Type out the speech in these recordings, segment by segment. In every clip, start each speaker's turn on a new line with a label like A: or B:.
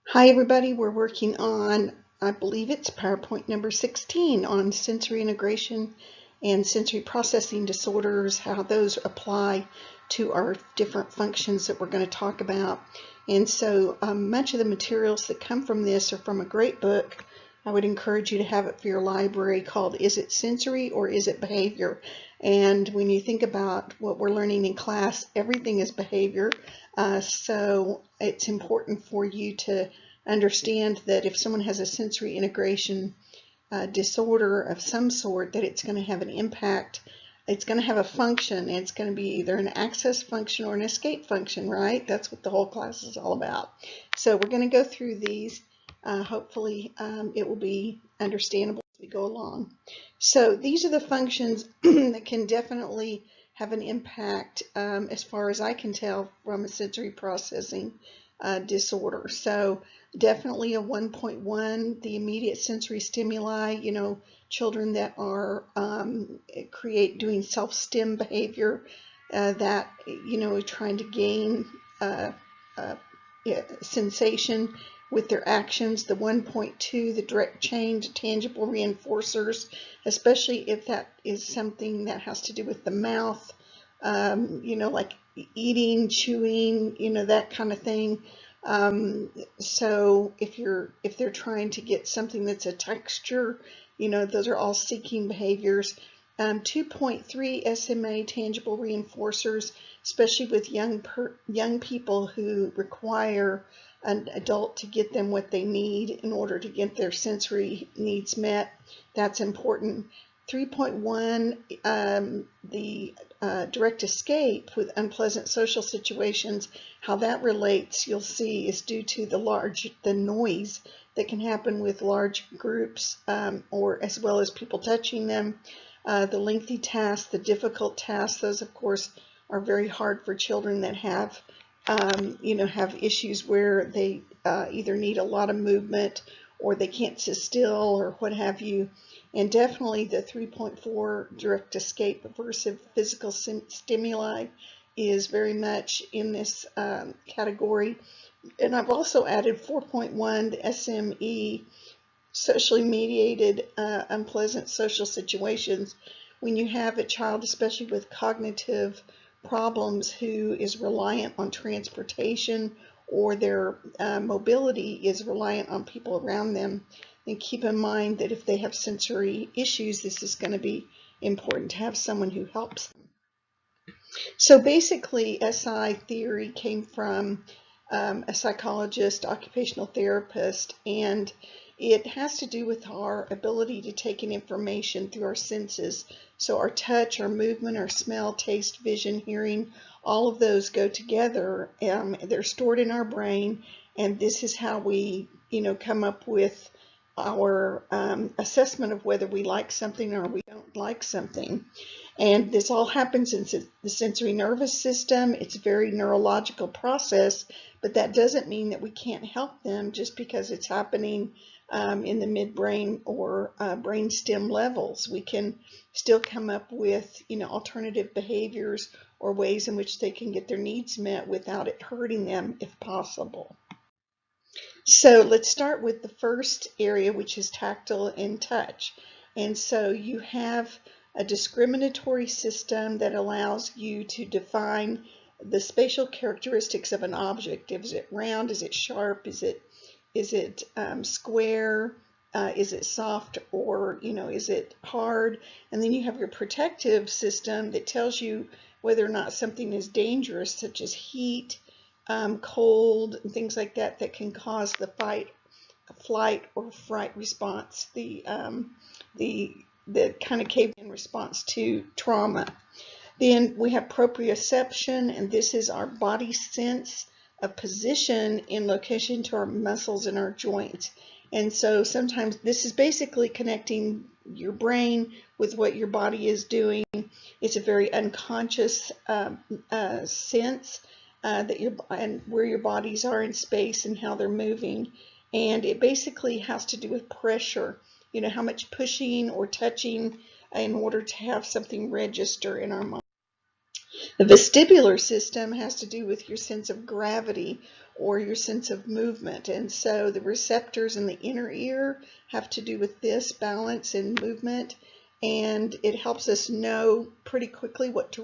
A: Hi everybody, we're working on, I believe it's PowerPoint number 16 on sensory integration and sensory processing disorders, how those apply to our different functions that we're going to talk about. And so much of the materials that come from this are from a great book. I would encourage you to have it for your library called Is It Sensory or Is It Behavior? And when you think about what we're learning in class, everything is behavior. So it's important for you to understand that if someone has a sensory integration disorder of some sort, that it's going to have an impact. It's going to have a function, and it's going to be either an access function or an escape function, right? That's what the whole class is all about. So we're going to go through these. Hopefully it will be understandable as we go along. So these are the functions that can definitely have an impact as far as I can tell from a sensory processing disorder. So definitely a 1.1, the immediate sensory stimuli, children that are doing self-stim behavior, that, trying to gain sensation with their actions. The 1.2, the direct chain to tangible reinforcers, especially if that is something that has to do with the mouth, like eating, chewing, that kind of thing. So if they're trying to get something that's a texture, those are all seeking behaviors. 2.3 SMA, tangible reinforcers, especially with young people who require an adult to get them what they need in order to get their sensory needs met. That's important. 3.1, the direct escape with unpleasant social situations, how that relates, you'll see, is due to the noise that can happen with large groups, or as well as people touching them. The lengthy tasks, the difficult tasks, those of course are very hard for children that have issues where they either need a lot of movement or they can't sit still or what have you. And definitely the 3.4 direct escape aversive physical stimuli is very much in this category. And I've also added 4.1, the SME, socially mediated unpleasant social situations, when you have a child, especially with cognitive problems, who is reliant on transportation or their mobility is reliant on people around them. And keep in mind that if they have sensory issues, this is going to be important to have someone who helps them. So basically, SI theory came from a psychologist, occupational therapist, and it has to do with our ability to take in information through our senses. So our touch, our movement, our smell, taste, vision, hearing, all of those go together. They're stored in our brain, and this is how we, come up with our assessment of whether we like something or we don't like something. And this all happens in the sensory nervous system. It's a very neurological process, but that doesn't mean that we can't help them just because it's happening in the midbrain or brainstem levels. We can still come up with, alternative behaviors or ways in which they can get their needs met without it hurting them if possible. So let's start with the first area, which is tactile and touch. And so you have a discriminatory system that allows you to define the spatial characteristics of an object. Is it round? Is it sharp? Is it square? Is it soft, or is it hard? And then you have your protective system that tells you whether or not something is dangerous, such as heat, cold, and things like that, that can cause the fight, flight, or fright response, the kind of cave-in response to trauma. Then we have proprioception, and this is our body sense of position in location to our muscles and our joints. And so sometimes this is basically connecting your brain with what your body is doing. It's a very unconscious sense and where your bodies are in space and how they're moving. And it basically has to do with pressure, how much pushing or touching in order to have something register in our mind. The vestibular system has to do with your sense of gravity, or your sense of movement. And so the receptors in the inner ear have to do with this balance and movement, and it helps us know pretty quickly what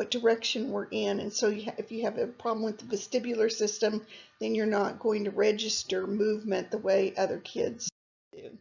A: direction we're in. And so if you have a problem with the vestibular system, then you're not going to register movement the way other kids do.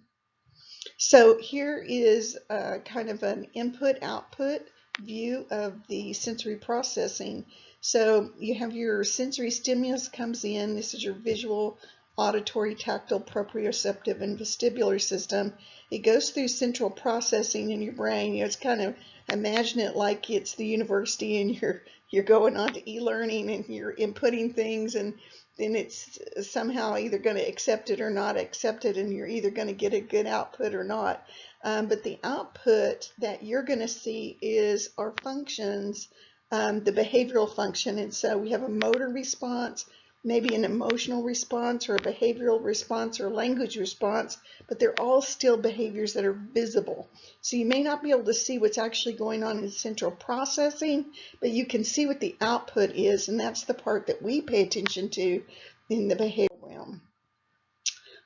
A: So here is kind of an input-output view of the sensory processing. So you have your sensory stimulus comes in. This is your visual, auditory, tactile, proprioceptive, and vestibular system. It goes through central processing in your brain. It's kind of, imagine it like it's the university and you're going on to e-learning and you're inputting things, and then it's somehow either going to accept it or not accept it, and you're either going to get a good output or not. But the output that you're going to see is our functions, the behavioral function. And so we have a motor response, maybe an emotional response or a behavioral response or language response, but they're all still behaviors that are visible. So you may not be able to see what's actually going on in central processing, but you can see what the output is, and that's the part that we pay attention to in the behavioral realm.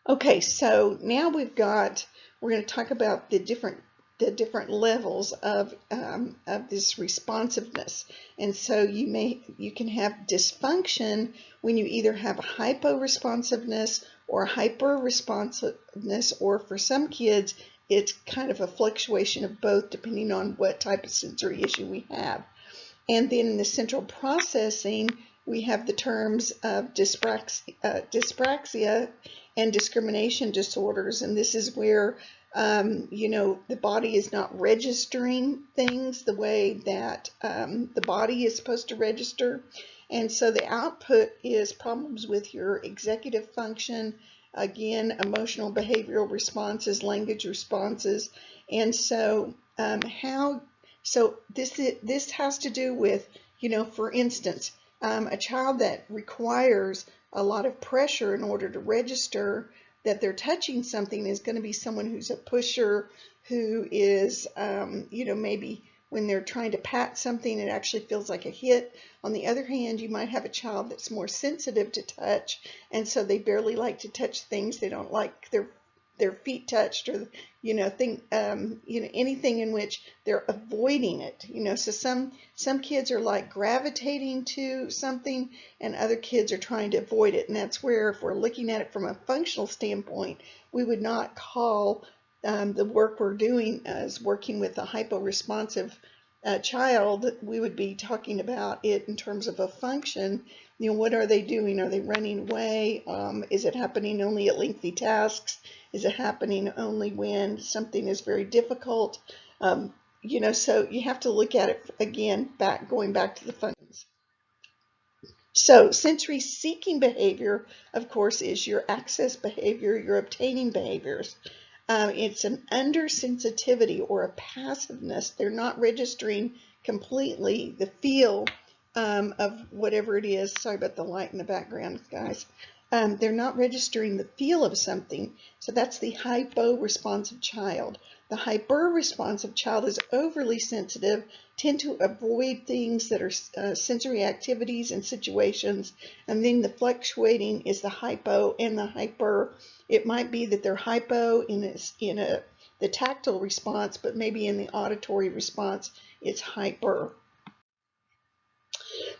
A: Okay, so now we're going to talk about the different levels of this responsiveness. And so you can have dysfunction when you either have hypo-responsiveness or hyper-responsiveness, or for some kids it's kind of a fluctuation of both depending on what type of sensory issue we have. And then in the central processing, we have the terms of dyspraxia and discrimination disorders, and this is where the body is not registering things the way that the body is supposed to register. And so the output is problems with your executive function, again, emotional behavioral responses, language responses. And so this has to do with, for instance, a child that requires a lot of pressure in order to register that they're touching something is going to be someone who's a pusher, who is, maybe when they're trying to pat something, it actually feels like a hit. On the other hand, you might have a child that's more sensitive to touch, and so they barely like to touch things. They don't like their feet touched, or anything in which they're avoiding it. So some kids are like gravitating to something, and other kids are trying to avoid it. And that's where, if we're looking at it from a functional standpoint, we would not call the work we're doing as working with a hypo-responsive child. We would be talking about it in terms of a function. What are they doing? Are they running away? Is it happening only at lengthy tasks? Is it happening only when something is very difficult? So you have to look at it again, going back to the functions. So sensory seeking behavior, of course, is your access behavior, your obtaining behaviors. It's an undersensitivity or a passiveness. They're not registering completely the feel of whatever it is. Sorry about the light in the background, guys. They're not registering the feel of something. So that's the hypo-responsive child. The hyper-responsive child is overly sensitive, tend to avoid things that are sensory activities and situations. And then the fluctuating is the hypo and the hyper. It might be that they're hypo in the tactile response, but maybe in the auditory response, it's hyper.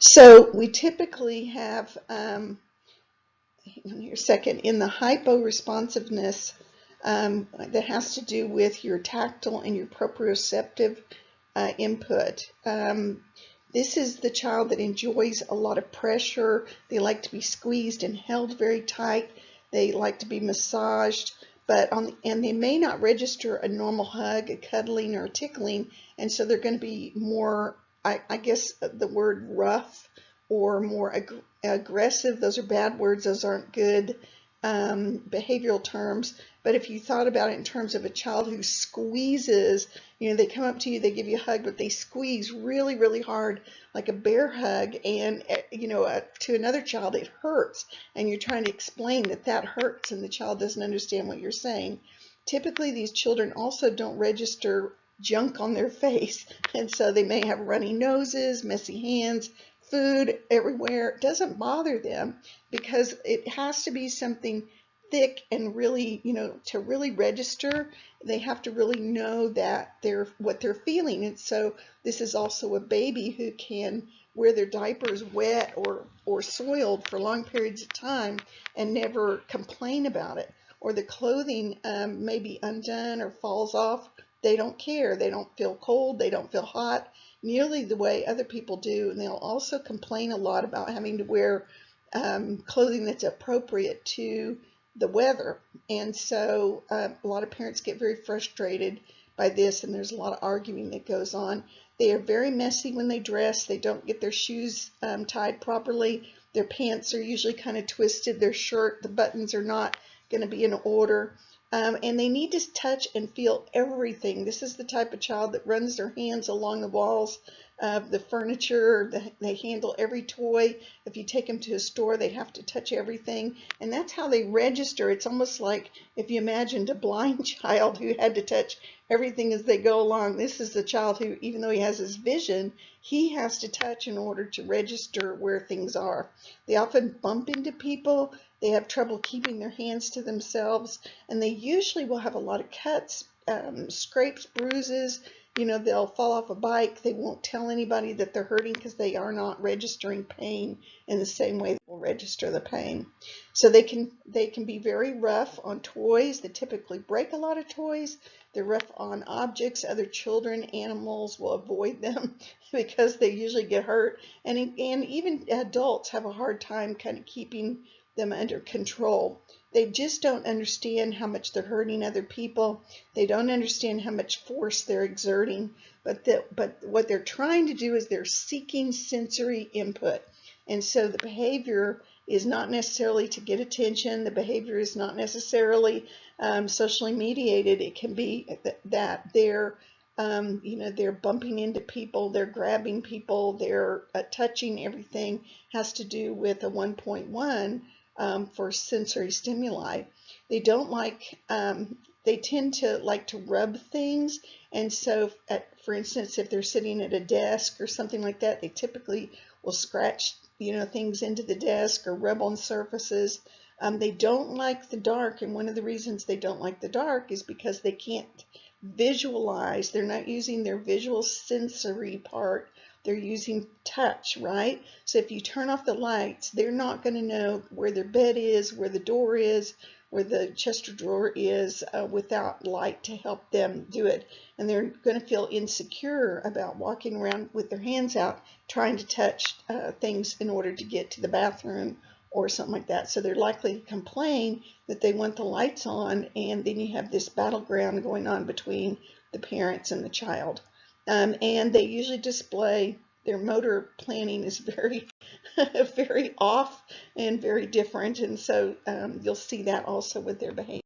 A: So we typically have, hang on here a second, in the hypo-responsiveness that has to do with your tactile and your proprioceptive input. This is the child that enjoys a lot of pressure. They like to be squeezed and held very tight. They like to be massaged, and they may not register a normal hug, a cuddling, or a tickling, and so they're going to be more, I guess the word rough or more aggressive. Those are bad words. Those aren't good behavioral terms. But if you thought about it in terms of a child who squeezes, they come up to you, they give you a hug, but they squeeze really, really hard, like a bear hug, and to another child it hurts, and you're trying to explain that hurts, and the child doesn't understand what you're saying. Typically, these children also don't register junk on their face, and so they may have runny noses, messy hands, food everywhere, it doesn't bother them because it has to be something thick and really, to really register, they have to really know that they're what they're feeling. And so this is also a baby who can wear their diapers wet or soiled for long periods of time and never complain about it. Or the clothing may be undone or falls off. They don't care. They don't feel cold. They don't feel hot nearly the way other people do. And they'll also complain a lot about having to wear clothing that's appropriate to the weather. And so a lot of parents get very frustrated by this, and there's a lot of arguing that goes on. They are very messy when they dress. They don't get their shoes tied properly. Their pants are usually kind of twisted. Their shirt, the buttons are not going to be in order. And they need to touch and feel everything. This is the type of child that runs their hands along the walls of the furniture. They handle every toy. If you take them to a store, they have to touch everything. And that's how they register. It's almost like if you imagined a blind child who had to touch everything as they go along. This is the child who, even though he has his vision, he has to touch in order to register where things are. They often bump into people. They have trouble keeping their hands to themselves, and they usually will have a lot of cuts, scrapes, bruises. They'll fall off a bike. They won't tell anybody that they're hurting because they are not registering pain in the same way they will register the pain. So they can be very rough on toys. They typically break a lot of toys. They're rough on objects. Other children, animals will avoid them because they usually get hurt. And even adults have a hard time kind of keeping them under control. They just don't understand how much they're hurting other people. They don't understand how much force they're exerting. But what they're trying to do is they're seeking sensory input. And so the behavior is not necessarily to get attention. The behavior is not necessarily socially mediated. It can be that they're they're bumping into people, they're grabbing people, they're touching everything. Has to do with a 1.1 for sensory stimuli. They don't like, they tend to like to rub things. And so, for instance, if they're sitting at a desk or something like that, they typically will scratch, things into the desk or rub on surfaces. They don't like the dark, and one of the reasons they don't like the dark is because they can't visualize. They're not using their visual sensory part. They're using touch, right? So if you turn off the lights, they're not going to know where their bed is, where the door is, where the chest of drawer is without light to help them do it. And they're going to feel insecure about walking around with their hands out trying to touch things in order to get to the bathroom or something like that. So they're likely to complain that they want the lights on, and then you have this battleground going on between the parents and the child. And they usually display their motor planning is very, very off and very different. And so you'll see that also with their behavior.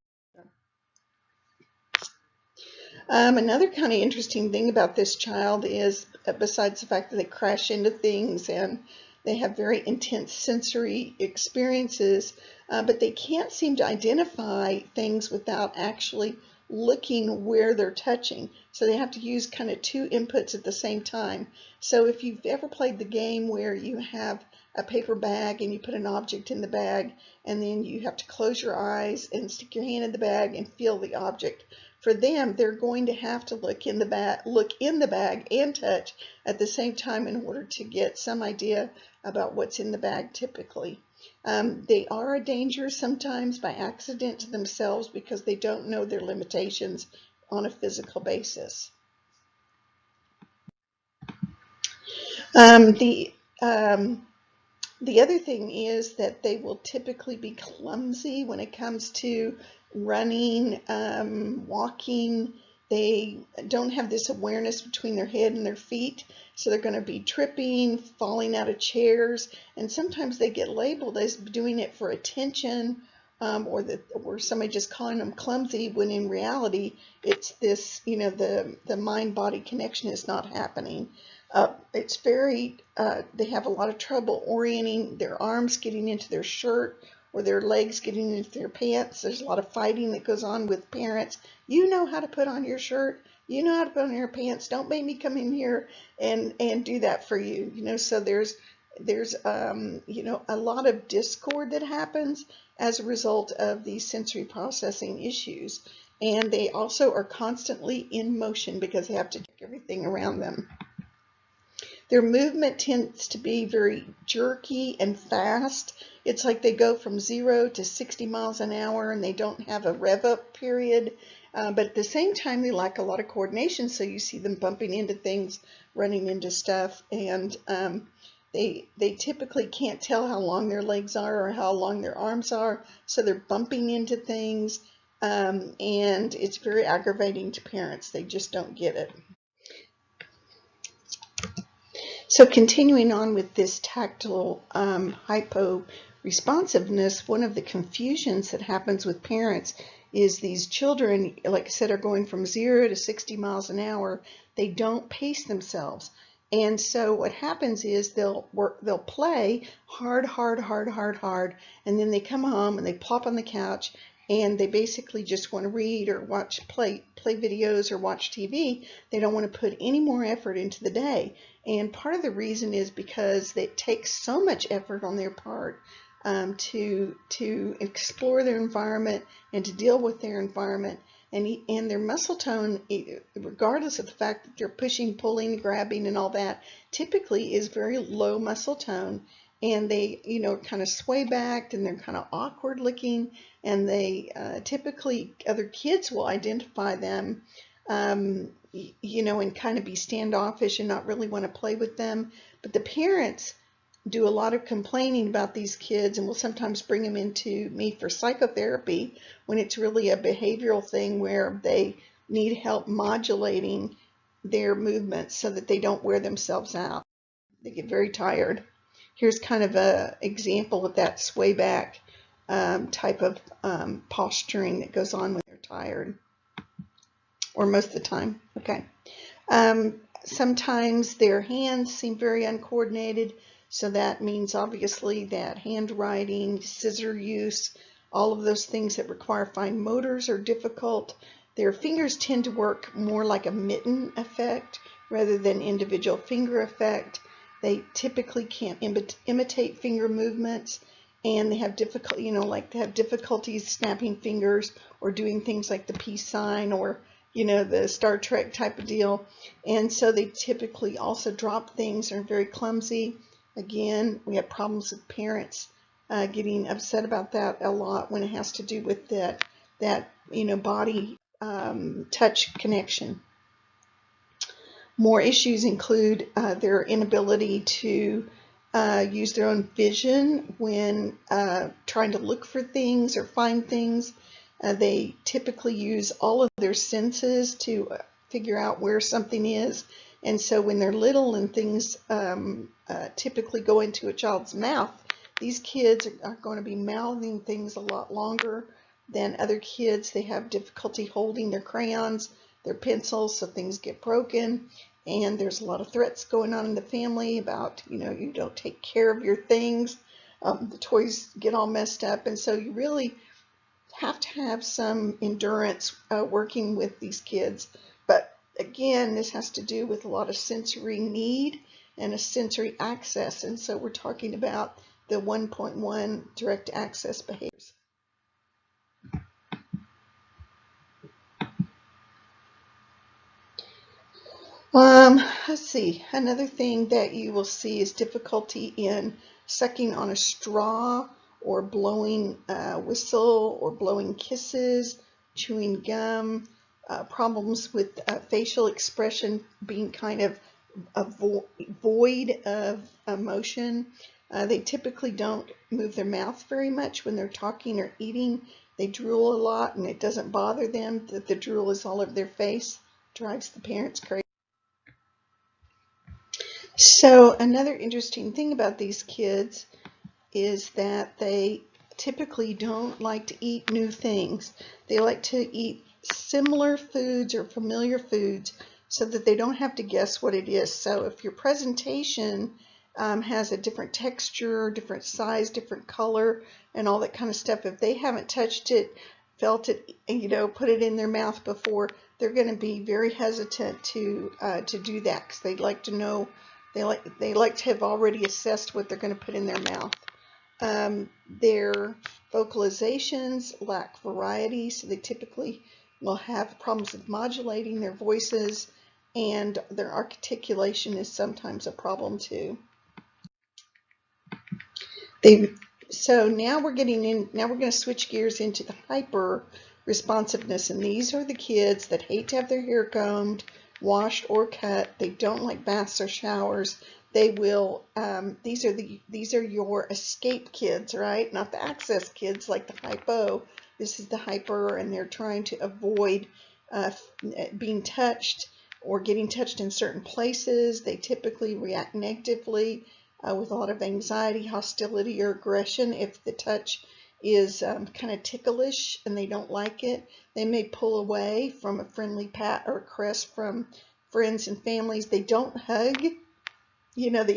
A: Another kind of interesting thing about this child is, besides the fact that they crash into things and they have very intense sensory experiences, but they can't seem to identify things without actually looking where they're touching. So they have to use kind of two inputs at the same time. So if you've ever played the game where you have a paper bag and you put an object in the bag, and then you have to close your eyes and stick your hand in the bag and feel the object. For them, they're going to have to look in the bag and touch at the same time in order to get some idea about what's in the bag typically. They are a danger sometimes by accident to themselves because they don't know their limitations on a physical basis. The other thing is that they will typically be clumsy when it comes to running, walking. They don't have this awareness between their head and their feet, so they're going to be tripping, falling out of chairs, and sometimes they get labeled as doing it for attention, or somebody just calling them clumsy, when in reality it's this, the mind-body connection is not happening. It's very, they have a lot of trouble orienting their arms getting into their shirt or their legs getting into their pants. There's a lot of fighting that goes on with parents. You know how to put on your shirt. You know how to put on your pants. Don't make me come in here and do that for you. So there's there's a lot of discord that happens as a result of these sensory processing issues. And they also are constantly in motion because they have to check everything around them. Their movement tends to be very jerky and fast. It's like they go from 0 to 60 miles an hour and they don't have a rev up period. But at the same time, they lack a lot of coordination. So you see them bumping into things, running into stuff, and they typically can't tell how long their legs are or how long their arms are. So they're bumping into things, and it's very aggravating to parents. They just don't get it. So continuing on with this tactile hypo-responsiveness, one of the confusions that happens with parents is these children, like I said, are going from 0 to 60 miles an hour. They don't pace themselves. And so what happens is they'll play hard, and then they come home and they plop on the couch and they basically just want to read or play videos or watch TV. They don't want to put any more effort into the day. And part of the reason is because it takes so much effort on their part to explore their environment and to deal with their environment. And their muscle tone, regardless of the fact that they're pushing, pulling, grabbing, and all that, typically is very low muscle tone. And they, kind of sway back, and they're kind of awkward looking. And they typically, other kids will identify them, and kind of be standoffish and not really want to play with them. But the parents do a lot of complaining about these kids and will sometimes bring them into me for psychotherapy when it's really a behavioral thing where they need help modulating their movements so that they don't wear themselves out. They get very tired. Here's kind of an example of that sway back type of posturing that goes on when they're tired, or most of the time. Okay. Sometimes their hands seem very uncoordinated, so that means obviously that handwriting, scissor use, all of those things that require fine motors are difficult. Their fingers tend to work more like a mitten effect rather than individual finger effect. They typically can't imitate finger movements, and they have difficulties snapping fingers or doing things like the peace sign or the Star Trek type of deal. And so they typically also drop things, are very clumsy. Again, we have problems with parents getting upset about that a lot when it has to do with that body touch connection. More issues include their inability to use their own vision when trying to look for things or find things. They typically use all of their senses to figure out where something is. And so when they're little and things typically go into a child's mouth, these kids are going to be mouthing things a lot longer than other kids. They have difficulty holding their crayons, their pencils, so things get broken. And there's a lot of threats going on in the family about, you don't take care of your things. The toys get all messed up. And so you really have to have some endurance working with these kids. But again, this has to do with a lot of sensory need and a sensory access. And so we're talking about the 1.1 direct access behaviors. Let's see. Another thing that you will see is difficulty in sucking on a straw or blowing whistle or blowing kisses, chewing gum, problems with facial expression being kind of void of emotion. They typically don't move their mouth very much when they're talking or eating. They drool a lot, and it doesn't bother them that the drool is all over their face. Drives the parents crazy. So another interesting thing about these kids is that they typically don't like to eat new things. They like to eat similar foods or familiar foods so that they don't have to guess what it is. So if your presentation has a different texture, different size, different color, and all that kind of stuff, if they haven't touched it, felt it, put it in their mouth before, they're going to be very hesitant to do that because they'd like to know They like to have already assessed what they're going to put in their mouth. Their vocalizations lack variety, so they typically will have problems with modulating their voices, and their articulation is sometimes a problem too. So now we're going to switch gears into the hyper responsiveness, and these are the kids that hate to have their hair combed, washed, or cut. They don't like baths or showers. They will. These are your escape kids, right? Not the access kids like the hypo. This is the hyper, and they're trying to avoid being touched or getting touched in certain places. They typically react negatively with a lot of anxiety, hostility, or aggression. If the touch is kind of ticklish and they don't like it, they may pull away from a friendly pat or a caress from friends and families. They don't hug. You know, they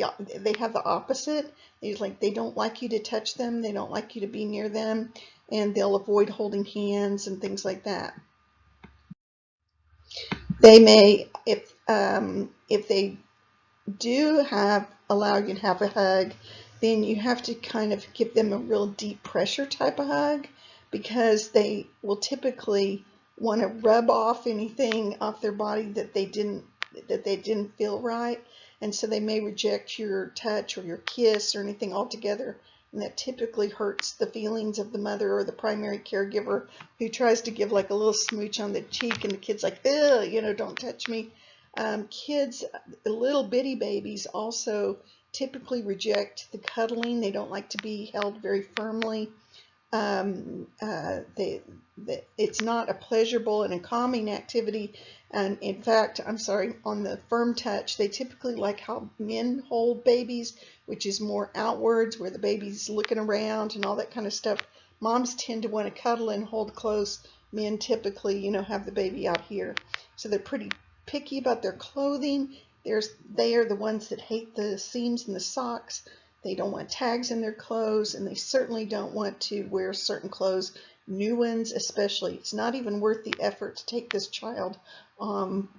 A: have the opposite. They don't like you to touch them. They don't like you to be near them, and they'll avoid holding hands and things like that. They may, if they do allow you to have a hug, then you have to kind of give them a real deep pressure type of hug, because they will typically want to rub off anything off their body that they didn't feel right, and so they may reject your touch or your kiss or anything altogether, and that typically hurts the feelings of the mother or the primary caregiver, who tries to give like a little smooch on the cheek, and the kid's like, ugh, you know, don't touch me. Kids, little bitty babies, also typically reject the cuddling. They don't like to be held very firmly. It's not a pleasurable and a calming activity. And in fact, on the firm touch, they typically like how men hold babies, which is more outwards, where the baby's looking around and all that kind of stuff. Moms tend to want to cuddle and hold close. Men typically, you know, have the baby out here. So they're pretty picky about their clothing. They are the ones that hate the seams in the socks. They don't want tags in their clothes, and they certainly don't want to wear certain clothes, new ones especially. It's not even worth the effort to take this child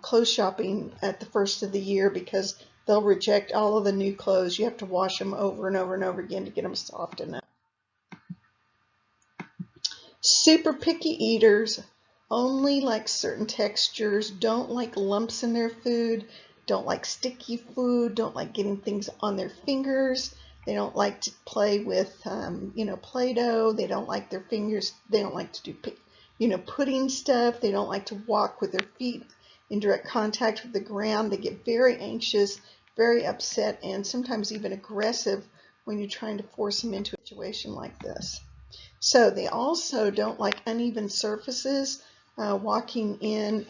A: clothes shopping at the first of the year, because they'll reject all of the new clothes. You have to wash them over and over and over again to get them soft enough. Super picky eaters only like certain textures, don't like lumps in their food, don't like sticky food, don't like getting things on their fingers. They don't like to play with, Play-Doh. They don't like their fingers. They don't like to do, pudding stuff. They don't like to walk with their feet in direct contact with the ground. They get very anxious, very upset, and sometimes even aggressive when you're trying to force them into a situation like this. So they also don't like uneven surfaces, walking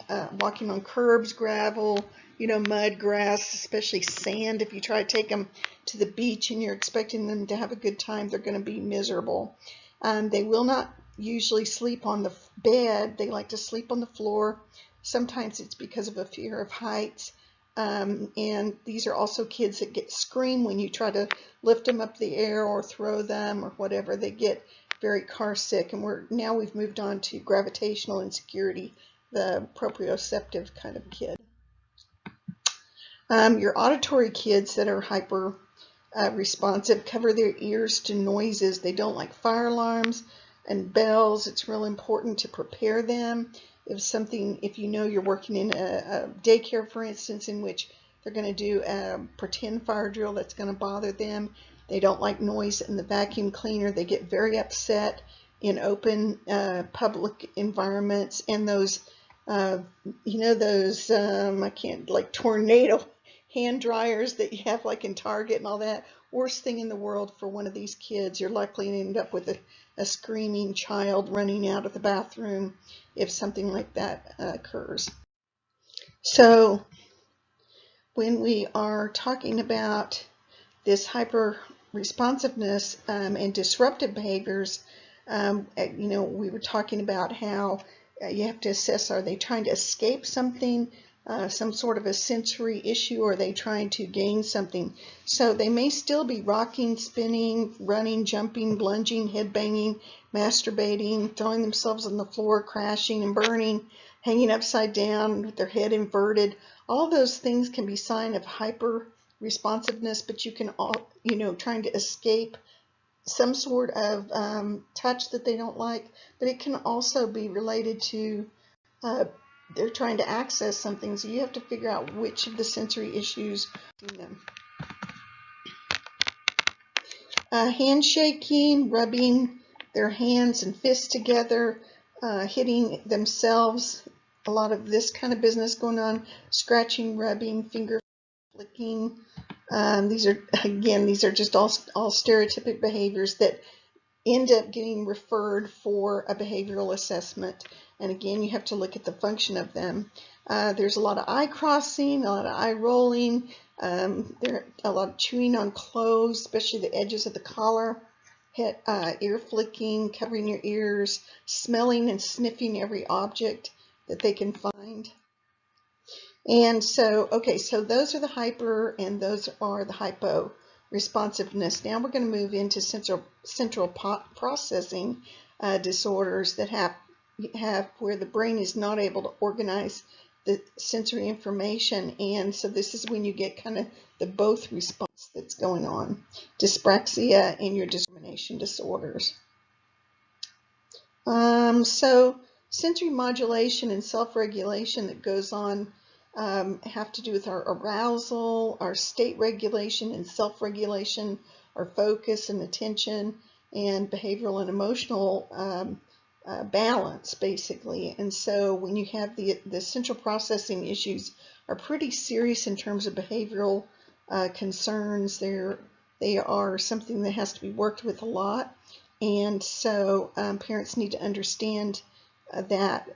A: on curbs, gravel, mud, grass, especially sand. If you try to take them to the beach and you're expecting them to have a good time, they're going to be miserable. They will not usually sleep on the bed. They like to sleep on the floor. Sometimes it's because of a fear of heights. And these are also kids that scream when you try to lift them up the air or throw them or whatever. They get very car sick, and we've moved on to gravitational insecurity, the proprioceptive kind of kid. Your auditory kids that are hyper responsive cover their ears to noises. They don't like fire alarms and bells. It's real important to prepare them. If you know you're working in a daycare, for instance, in which they're going to do a pretend fire drill, that's going to bother them. They don't like noise in the vacuum cleaner. They get very upset in open public environments, and those like tornado hand dryers that you have like in Target and all that. Worst thing in the world for one of these kids. You're likely to end up with a screaming child running out of the bathroom if something like that occurs. So when we are talking about this hyper responsiveness and disruptive behaviors, we were talking about how you have to assess, are they trying to escape something, some sort of a sensory issue, or are they trying to gain something? So they may still be rocking, spinning, running, jumping, lunging, headbanging, masturbating, throwing themselves on the floor, crashing and burning, hanging upside down with their head inverted. All those things can be sign of hyper responsiveness, but you can all, trying to escape some sort of touch that they don't like, but it can also be related to they're trying to access something, so you have to figure out which of the sensory issues in them. Handshaking, rubbing their hands and fists together, hitting themselves, a lot of this kind of business going on, scratching, rubbing, finger flicking. These are just all stereotypic behaviors that end up getting referred for a behavioral assessment. And again, you have to look at the function of them. There's a lot of eye crossing, a lot of eye rolling, there a lot of chewing on clothes, especially the edges of the collar, ear flicking, covering your ears, smelling and sniffing every object that they can find. And so, okay, so those are the hyper and those are the hypo responsiveness. Now we're going to move into central processing disorders that have where the brain is not able to organize the sensory information, and so this is when you get kind of the both response that's going on, dyspraxia and your discrimination disorders. So sensory modulation and self-regulation that goes on have to do with our arousal, our state regulation and self-regulation, our focus and attention, and behavioral and emotional balance, basically. And so when you have the central processing issues are pretty serious in terms of behavioral concerns. They are something that has to be worked with a lot. And so parents need to understand that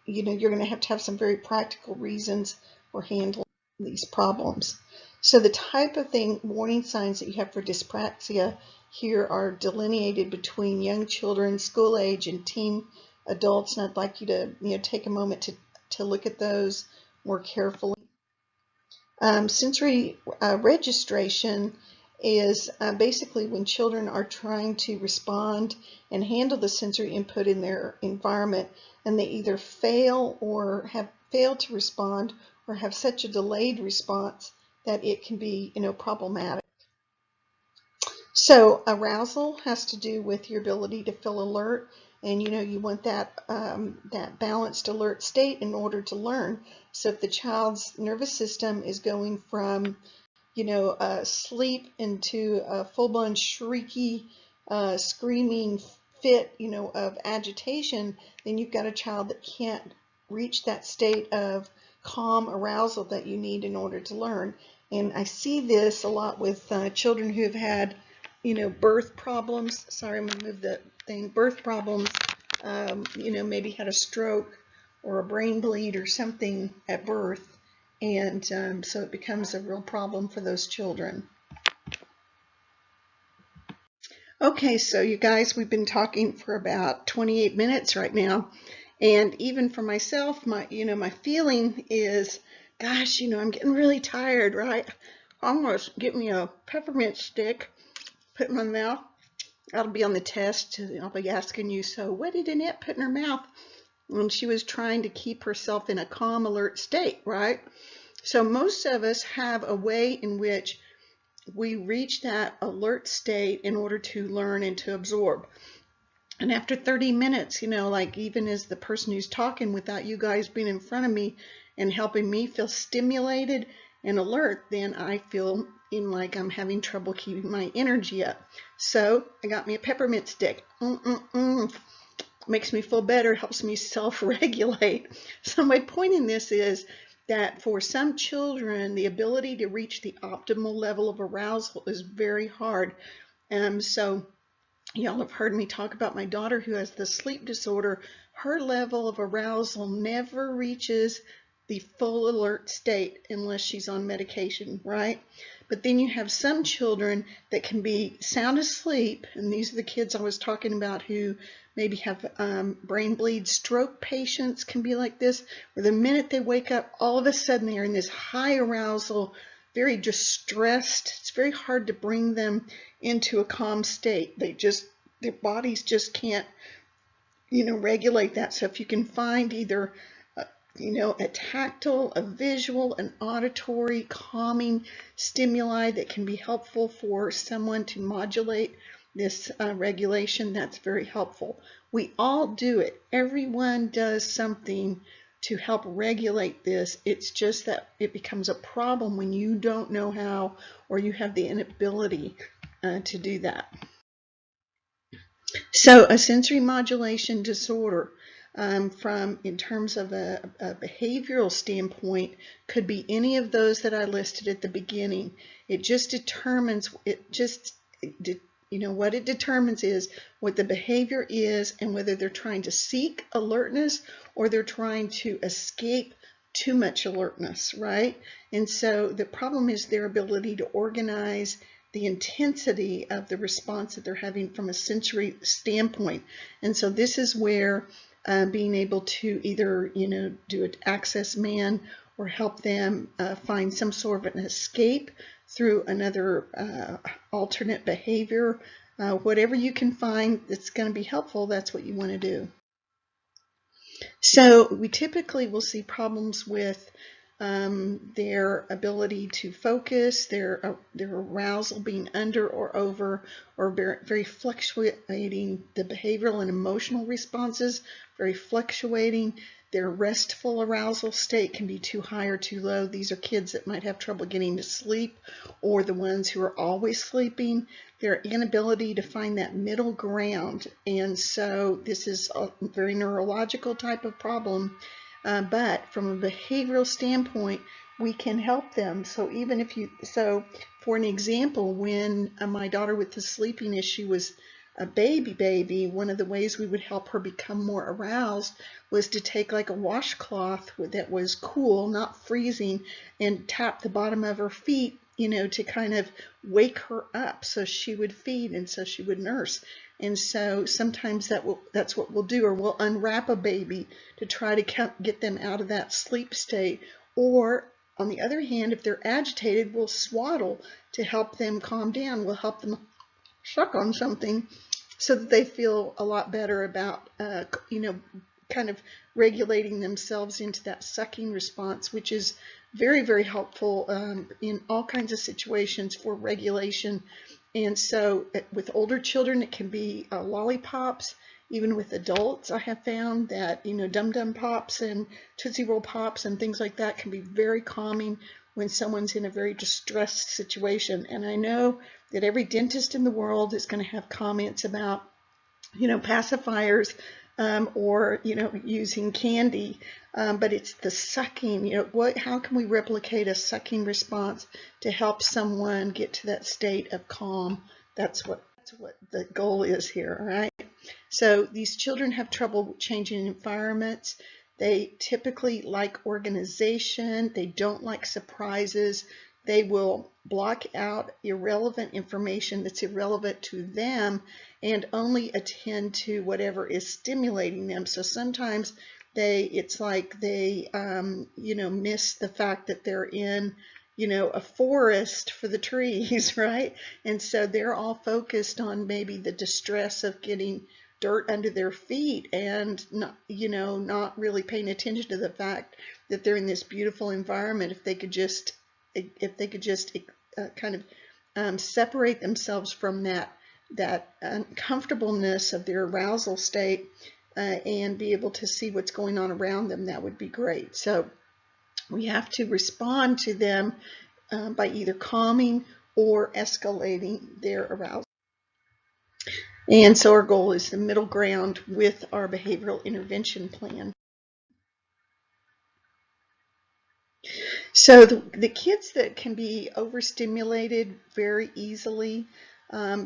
A: you're going to have some very practical reasons for handling these problems. So the type of warning signs that you have for dyspraxia here are delineated between young children, school age, and teen adults, and I'd like you to take a moment to look at those more carefully. Sensory registration is basically when children are trying to respond and handle the sensory input in their environment, and they either fail or have failed to respond or have such a delayed response that it can be problematic. So arousal has to do with your ability to feel alert, and you want that balanced alert state in order to learn. So if the child's nervous system is going from sleep into a full-blown shrieky, screaming fit, of agitation, then you've got a child that can't reach that state of calm arousal that you need in order to learn. And I see this a lot with children who have had, birth problems. Sorry, I'm going to move the thing. Birth problems, maybe had a stroke or a brain bleed or something at birth. And so it becomes a real problem for those children. Okay, so you guys, we've been talking for about 28 minutes right now. And even for myself, my feeling is, gosh, I'm getting really tired, right? Almost get me a peppermint stick, put in my mouth. That'll be on the test. I'll be asking you, so what did Annette put in her mouth when she was trying to keep herself in a calm, alert state, right? So most of us have a way in which we reach that alert state in order to learn and to absorb. And after 30 minutes, like even as the person who's talking without you guys being in front of me and helping me feel stimulated and alert, then I feel like I'm having trouble keeping my energy up. So I got me a peppermint stick. Makes me feel better, helps me self-regulate. So my point in this is that for some children, the ability to reach the optimal level of arousal is very hard. So y'all have heard me talk about my daughter who has the sleep disorder. Her level of arousal never reaches the full alert state unless she's on medication, right? But then you have some children that can be sound asleep, and these are the kids I was talking about who maybe have brain bleed. Stroke patients can be like this, where the minute they wake up, all of a sudden they are in this high arousal, very distressed. It's very hard to bring them into a calm state. Their bodies just can't, regulate that. So if you can find either a tactile, a visual, an auditory, calming stimuli that can be helpful for someone to modulate this regulation, that's very helpful. We all do it. Everyone does something to help regulate this. It's just that it becomes a problem when you don't know how, or you have the inability to do that. So a sensory modulation disorder, in terms of a behavioral standpoint, could be any of those that I listed at the beginning. It just determines, what it determines is what the behavior is and whether they're trying to seek alertness or they're trying to escape too much alertness, right? And so the problem is their ability to organize the intensity of the response that they're having from a sensory standpoint. And so this is where being able to either, do an access man or help them find some sort of an escape through another alternate behavior. Whatever you can find that's going to be helpful, that's what you want to do. So we typically will see problems with their ability to focus, their arousal being under or over, or very fluctuating, the behavioral and emotional responses, very fluctuating. Their restful arousal state can be too high or too low. These are kids that might have trouble getting to sleep, or the ones who are always sleeping. Their inability to find that middle ground. And so this is a very neurological type of problem. But from a behavioral standpoint, we can help them. So for an example, when my daughter with the sleeping issue was a baby, one of the ways we would help her become more aroused was to take like a washcloth that was cool, not freezing, and tap the bottom of her feet, to kind of wake her up so she would feed and so she would nurse. And so sometimes that's what we'll do, or we'll unwrap a baby to try to get them out of that sleep state. Or on the other hand, if they're agitated, we'll swaddle to help them calm down. We'll help them suck on something so that they feel a lot better about, kind of regulating themselves into that sucking response, which is very, very helpful in all kinds of situations for regulation. And so with older children, it can be lollipops. Even with adults, I have found that, Dum Dum Pops and Tootsie Roll Pops and things like that can be very calming when someone's in a very distressed situation. And I know that every dentist in the world is going to have comments about, pacifiers or, using candy. But it's the sucking, how can we replicate a sucking response to help someone get to that state of calm? That's what the goal is here, all right? So these children have trouble changing environments. They typically like organization. They don't like surprises. They will block out irrelevant information that's irrelevant to them and only attend to whatever is stimulating them. So sometimes it's like they miss the fact that they're in a forest for the trees, right? And so they're all focused on maybe the distress of getting dirt under their feet and not really paying attention to the fact that they're in this beautiful environment. If they could just kind of separate themselves from that uncomfortableness of their arousal state and be able to see what's going on around them, that would be great. So we have to respond to them by either calming or escalating their arousal. And so our goal is the middle ground with our behavioral intervention plan. So the kids that can be overstimulated very easily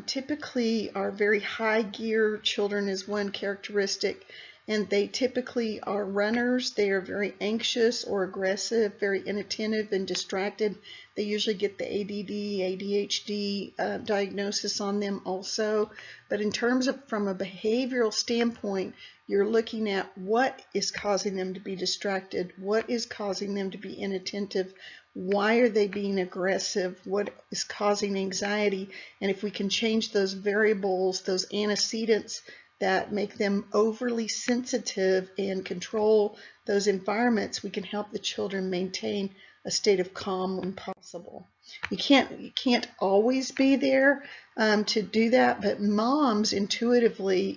A: typically are very high gear children is one characteristic, and they typically are runners. They are very anxious or aggressive, very inattentive and distracted. They usually get the ADD, ADHD diagnosis on them also. But in terms of from a behavioral standpoint, you're looking at what is causing them to be distracted, what is causing them to be inattentive, why are they being aggressive, what is causing anxiety, and if we can change those variables, those antecedents that make them overly sensitive and control those environments, we can help the children maintain a state of calm when possible. You can't always be there to do that, but moms intuitively,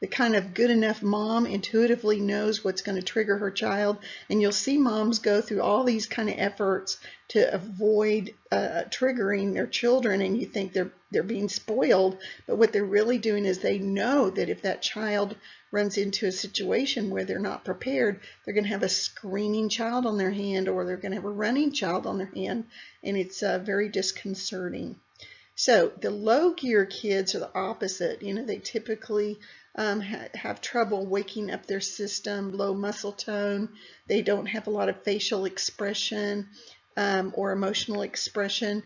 A: the kind of good enough mom intuitively knows what's going to trigger her child, and you'll see moms go through all these kind of efforts to avoid triggering their children, and you think they're being spoiled, but what they're really doing is they know that if that child runs into a situation where they're not prepared, they're going to have a screaming child on their hand, or they're going to have a running child on their hand, and it's very disconcerting. So the low gear kids are the opposite. They typically have trouble waking up their system, low muscle tone. They don't have a lot of facial expression or emotional expression.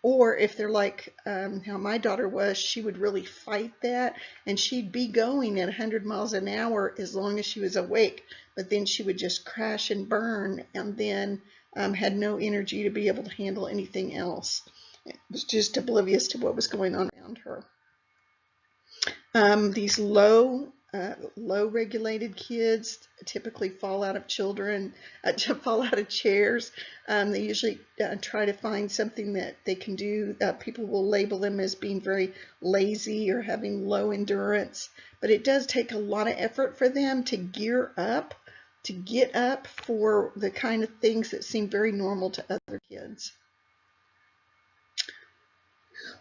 A: Or if they're like how my daughter was, she would really fight that, and she'd be going at 100 miles an hour as long as she was awake, but then she would just crash and burn, and then had no energy to be able to handle anything else. It was just oblivious to what was going on around her. These low regulated kids typically fall out of chairs. They usually try to find something that they can do. People will label them as being very lazy or having low endurance, but it does take a lot of effort for them to gear up, to get up for the kind of things that seem very normal to other kids.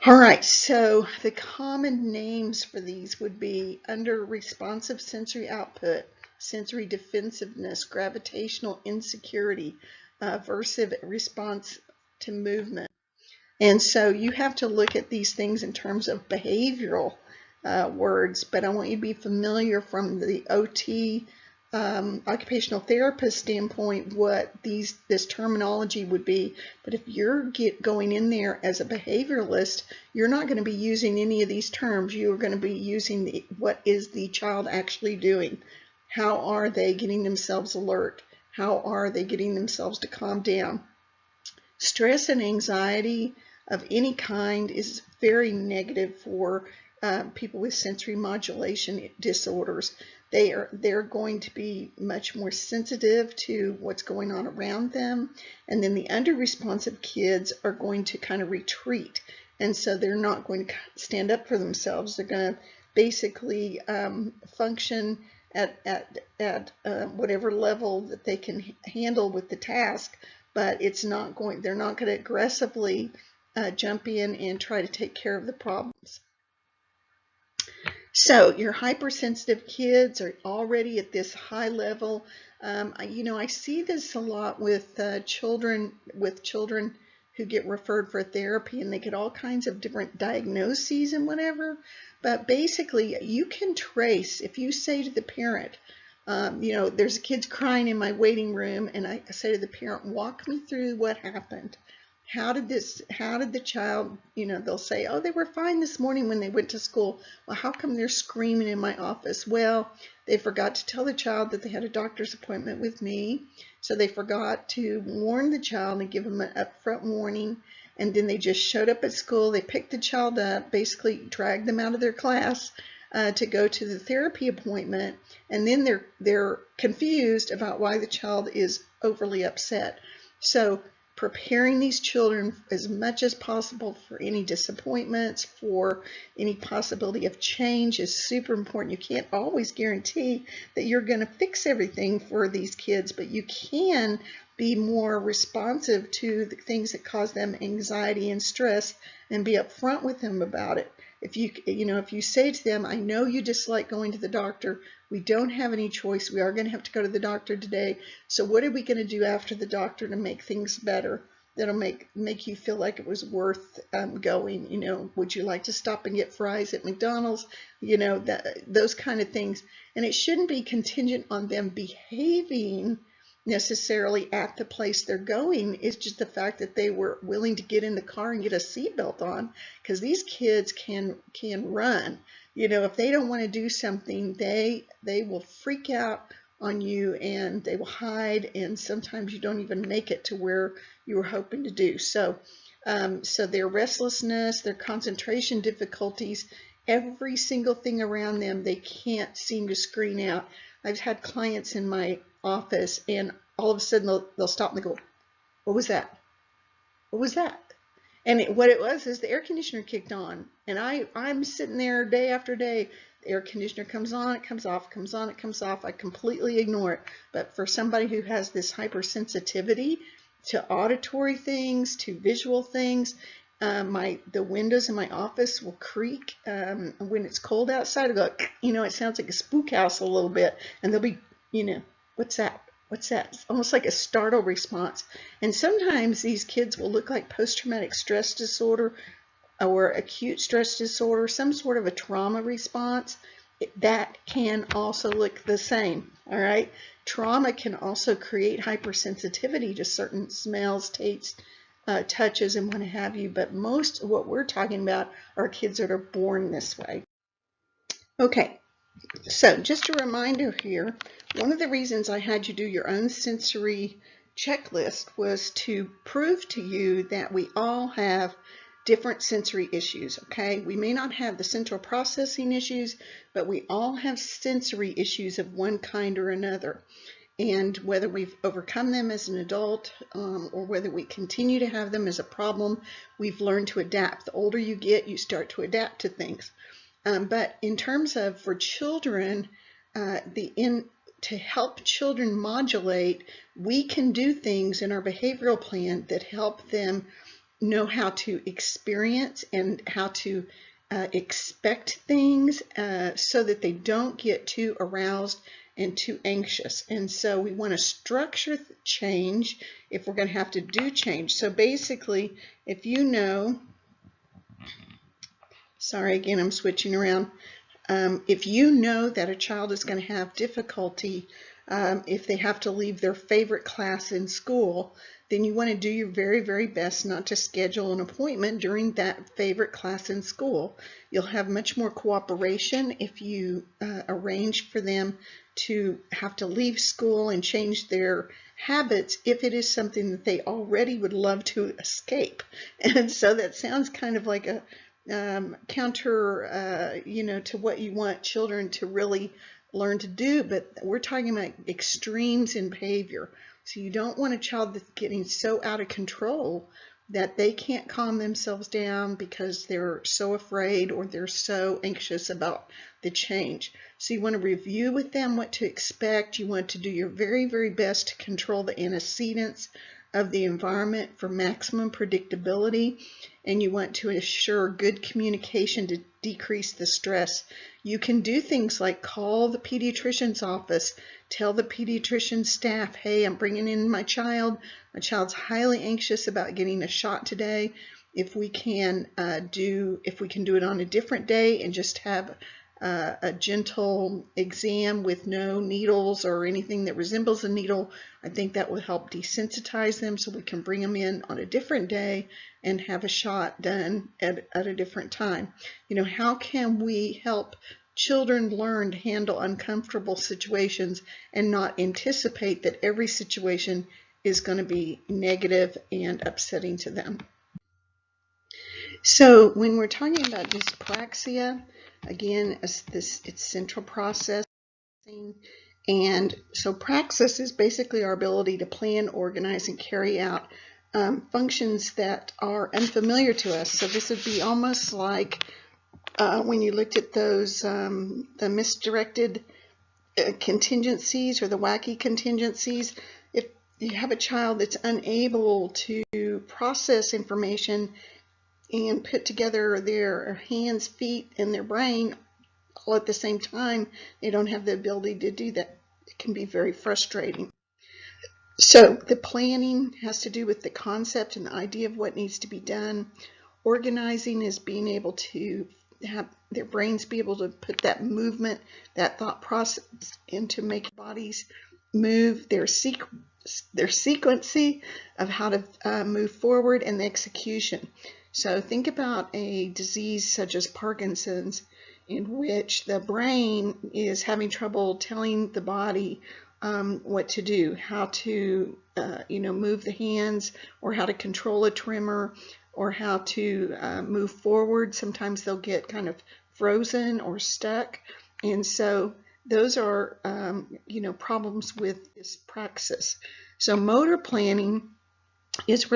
A: All right, so the common names for these would be under responsive sensory output, sensory defensiveness, gravitational insecurity, aversive response to movement. And so you have to look at these things in terms of behavioral words, but I want you to be familiar from the OT occupational therapist standpoint what this terminology would be. But if you're going in there as a behavioralist, you're not going to be using any of these terms. You are going to be using what is the child actually doing? How are they getting themselves alert? How are they getting themselves to calm down? Stress and anxiety of any kind is very negative for people with sensory modulation disorders. They're going to be much more sensitive to what's going on around them, and then the under-responsive kids are going to kind of retreat, and so they're not going to stand up for themselves. They're going to basically function at whatever level that they can handle with the task, but they're not going to aggressively jump in and try to take care of the problems. So your hypersensitive kids are already at this high level. I see this a lot with children who get referred for therapy, and they get all kinds of different diagnoses and whatever. But basically, you can trace, if you say to the parent, there's kids crying in my waiting room, and I say to the parent, walk me through what happened. How did the child, they'll say, oh, they were fine this morning when they went to school. Well, how come they're screaming in my office? Well, they forgot to tell the child that they had a doctor's appointment with me. So they forgot to warn the child and give them an upfront warning. And then they just showed up at school. They picked the child up, basically dragged them out of their class to go to the therapy appointment. And then they're confused about why the child is overly upset. So preparing these children as much as possible for any disappointments, for any possibility of change is super important. You can't always guarantee that you're going to fix everything for these kids, but you can be more responsive to the things that cause them anxiety and stress and be upfront with them about it. If you say to them, I know you dislike going to the doctor. We don't have any choice. We are going to have to go to the doctor today. So what are we going to do after the doctor to make things better? That'll make you feel like it was worth going. Would you like to stop and get fries at McDonald's? Those kind of things. And it shouldn't be contingent on them behaving necessarily at the place they're going. It's just the fact that they were willing to get in the car and get a seatbelt on, because these kids can run. If they don't want to do something, they will freak out on you and they will hide, and sometimes you don't even make it to where you were hoping to do. So their restlessness, their concentration difficulties every single thing around them they can't seem to screen out. I've had clients in my office, and all of a sudden they'll stop and they go, "What was that? What was that?" And what it was is the air conditioner kicked on, and I'm sitting there day after day. The air conditioner comes on, it comes off, comes on, it comes off. I completely ignore it. But for somebody who has this hypersensitivity to auditory things, to visual things, the windows in my office will creak when it's cold outside. I go, it sounds like a spook house a little bit, and they'll be, what's that? What's that? It's almost like a startle response. And sometimes these kids will look like post-traumatic stress disorder or acute stress disorder, some sort of a trauma response. That can also look the same, all right? Trauma can also create hypersensitivity to certain smells, tastes, touches, and what have you, but most of what we're talking about are kids that are born this way. Okay, so just a reminder here, one of the reasons I had you do your own sensory checklist was to prove to you that we all have different sensory issues, okay? We may not have the central processing issues, but we all have sensory issues of one kind or another. And whether we've overcome them as an adult or whether we continue to have them as a problem, we've learned to adapt. The older you get, you start to adapt to things. But in terms of for children, to help children modulate, we can do things in our behavioral plan that help them know how to experience and how to expect things so that they don't get too aroused and too anxious. And so we want to structure change if we're going to have to do change. So basically, if you know, sorry, again, I'm switching around. If you know that a child is going to have difficulty if they have to leave their favorite class in school, then you want to do your very, very best not to schedule an appointment during that favorite class in school. You'll have much more cooperation if you arrange for them to have to leave school and change their habits if it is something that they already would love to escape. And so that sounds kind of like a counter, to what you want children to really learn to do, but we're talking about extremes in behavior. So you don't want a child that's getting so out of control that they can't calm themselves down because they're so afraid or they're so anxious about the change. So you want to review with them what to expect. You want to do your very, very best to control the antecedents of the environment for maximum predictability, and you want to assure good communication to decrease the stress. You can do things like call the pediatrician's office, tell the pediatrician staff, hey, I'm bringing in my child. My child's highly anxious about getting a shot today. If we can do it on a different day and just have a gentle exam with no needles or anything that resembles a needle, I think that will help desensitize them so we can bring them in on a different day and have a shot done at a different time. How can we help children learn to handle uncomfortable situations and not anticipate that every situation is going to be negative and upsetting to them? So when we're talking about dyspraxia, again, it's central processing, and so praxis is basically our ability to plan, organize, and carry out functions that are unfamiliar to us. So this would be almost like when you looked at those the misdirected contingencies or the wacky contingencies. If you have a child that's unable to process information and put together their hands, feet, and their brain all at the same time, they don't have the ability to do that. It can be very frustrating. So the planning has to do with the concept and the idea of what needs to be done. Organizing is being able to have their brains be able to put that movement, that thought process into making bodies move, their sequencing of how to move forward, and the execution. So think about a disease such as Parkinson's, in which the brain is having trouble telling the body what to do, how to move the hands, or how to control a tremor, or how to move forward. Sometimes they'll get kind of frozen or stuck. And so those are, problems with dyspraxis. So motor planning is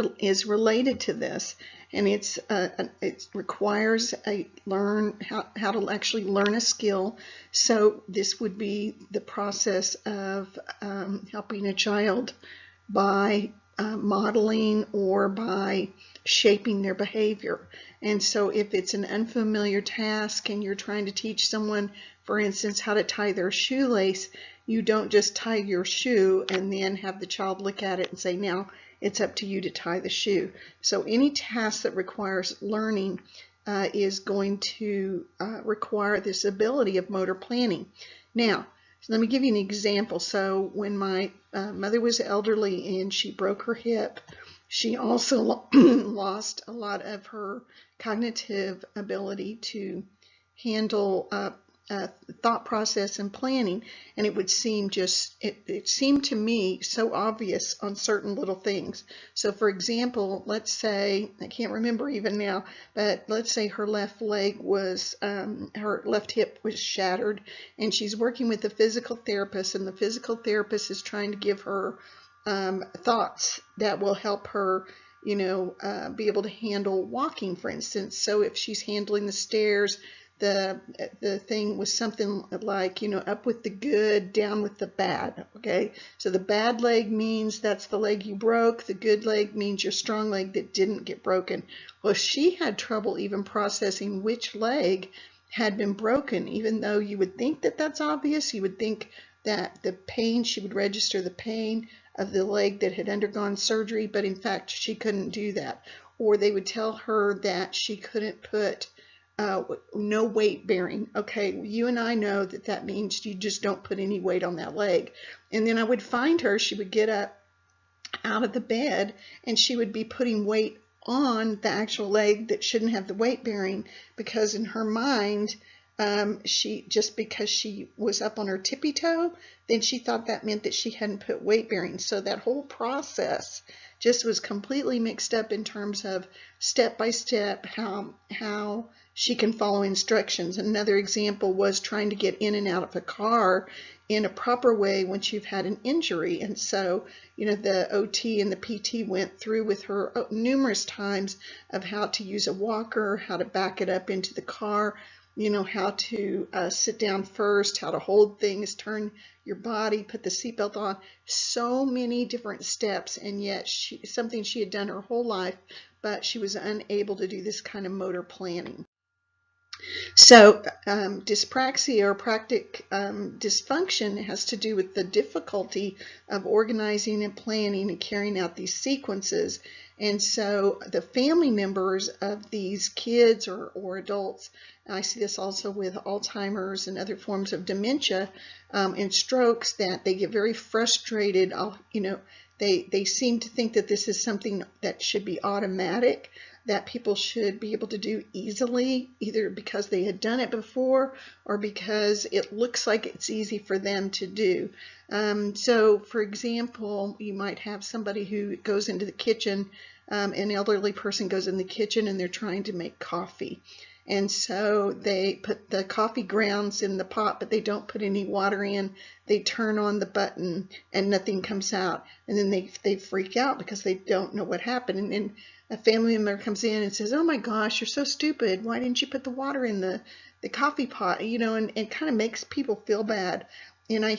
A: related to this, and it requires how to actually learn a skill. So this would be the process of helping a child by modeling or by shaping their behavior. And so if it's an unfamiliar task and you're trying to teach someone, for instance, how to tie their shoelace, you don't just tie your shoe and then have the child look at it and say, now it's up to you to tie the shoe. So any task that requires learning is going to require this ability of motor planning. Now, let me give you an example. So when my mother was elderly and she broke her hip, she also lost a lot of her cognitive ability to handle thought process and planning, and it would seem it seemed to me so obvious on certain little things. So for example, let's say, I can't remember even now, but let's say her left leg was, her left hip was shattered, and she's working with a physical therapist, and the physical therapist is trying to give her thoughts that will help her be able to handle walking, for instance. So if she's handling the stairs, the thing was something like, up with the good, down with the bad. Okay, so the bad leg means that's the leg you broke. The good leg means your strong leg that didn't get broken. Well, she had trouble even processing which leg had been broken, even though you would think that that's obvious. You would think that the pain, she would register the pain of the leg that had undergone surgery, but in fact she couldn't do that. Or they would tell her that she couldn't put no weight bearing. Okay, you and I know that that means you just don't put any weight on that leg. And then I would find her, she would get up out of the bed and she would be putting weight on the actual leg that shouldn't have the weight bearing, because in her mind, because she was up on her tippy toe, then she thought that meant that she hadn't put weight bearing. So that whole process just was completely mixed up in terms of step by step how she can follow instructions. Another example was trying to get in and out of a car in a proper way once you've had an injury. And so, the OT and the PT went through with her numerous times of how to use a walker, how to back it up into the car, how to sit down first, how to hold things, turn your body, put the seatbelt on. So many different steps, and yet something she had done her whole life, but she was unable to do this kind of motor planning. So dyspraxia or practic dysfunction has to do with the difficulty of organizing and planning and carrying out these sequences. And so the family members of these kids or adults, and I see this also with Alzheimer's and other forms of dementia and strokes, that they get very frustrated. They seem to think that this is something that should be automatic, that people should be able to do easily, either because they had done it before or because it looks like it's easy for them to do. So for example, you might have somebody who goes into the kitchen, an elderly person goes in the kitchen and they're trying to make coffee. And so they put the coffee grounds in the pot, but they don't put any water in. They turn on the button and nothing comes out. And then they freak out because they don't know what happened. And then a family member comes in and says, "Oh my gosh, you're so stupid. Why didn't you put the water in the coffee pot?" And it kind of makes people feel bad. And I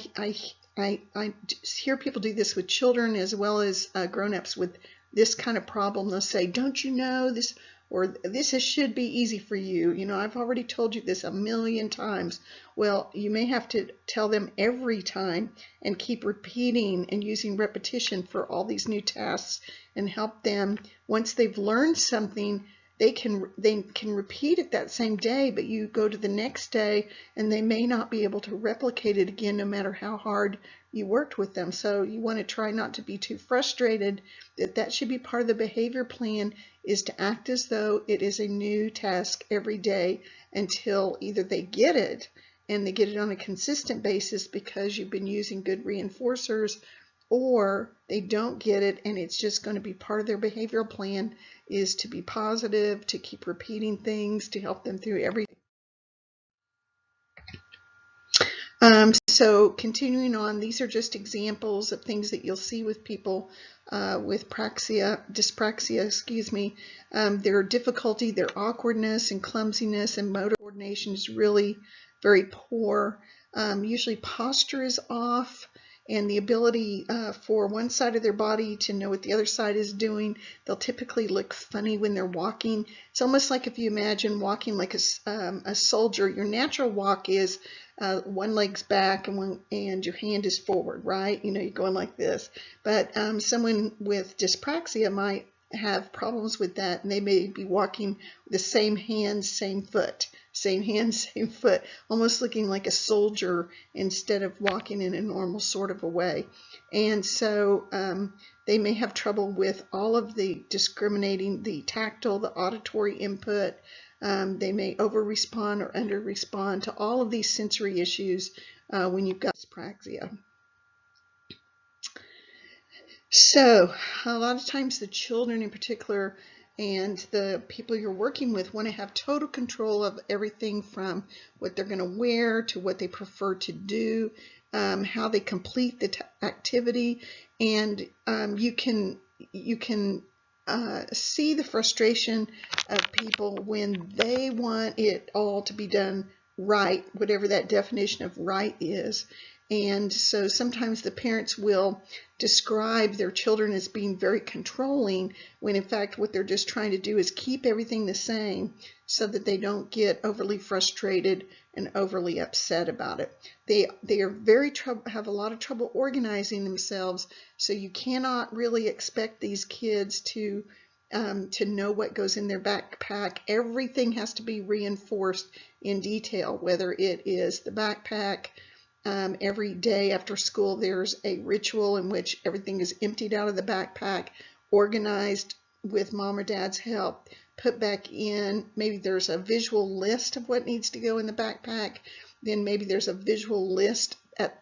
A: hear people do this with children as well as grown-ups with this kind of problem. They'll say, "Don't you know this?" Or "This should be easy for you. I've already told you this 1,000,000 times." Well, you may have to tell them every time and keep repeating and using repetition for all these new tasks, and help them, once they've learned something, they can repeat it that same day, but you go to the next day and they may not be able to replicate it again no matter how hard you worked with them. So you want to try not to be too frustrated. That should be part of the behavior plan, is to act as though it is a new task every day until either they get it and they get it on a consistent basis because you've been using good reinforcers, or they don't get it and it's just going to be part of their behavioral plan, is to be positive, to keep repeating things, to help them through every So continuing on, these are just examples of things that you'll see with people with dyspraxia, excuse me. Their difficulty, their awkwardness and clumsiness and motor coordination is really very poor. Usually posture is off, and the ability for one side of their body to know what the other side is doing. They'll typically look funny when they're walking. It's almost like if you imagine walking like a soldier. Your natural walk is one leg's back and your hand is forward, right? You know, you're going like this. But someone with dyspraxia might have problems with that, and they may be walking with the same hand, same foot, same hand, same foot, almost looking like a soldier instead of walking in a normal sort of a way. And so they may have trouble with all of the discriminating, the tactile, the auditory input. They may over-respond or under-respond to all of these sensory issues when you've got dyspraxia. So a lot of times the children in particular and the people you're working with want to have total control of everything from what they're going to wear to what they prefer to do, how they complete the activity, and you can see the frustration of people when they want it all to be done right, whatever that definition of right is. And so sometimes the parents will describe their children as being very controlling, when in fact what they're just trying to do is keep everything the same so that they don't get overly frustrated and overly upset about it. They are have a lot of trouble organizing themselves, so you cannot really expect these kids to know what goes in their backpack. Everything has to be reinforced in detail, whether it is the backpack. Every day after school, there's a ritual in which everything is emptied out of the backpack, organized with mom or dad's help, put back in. Maybe there's a visual list of what needs to go in the backpack. Then maybe there's a visual list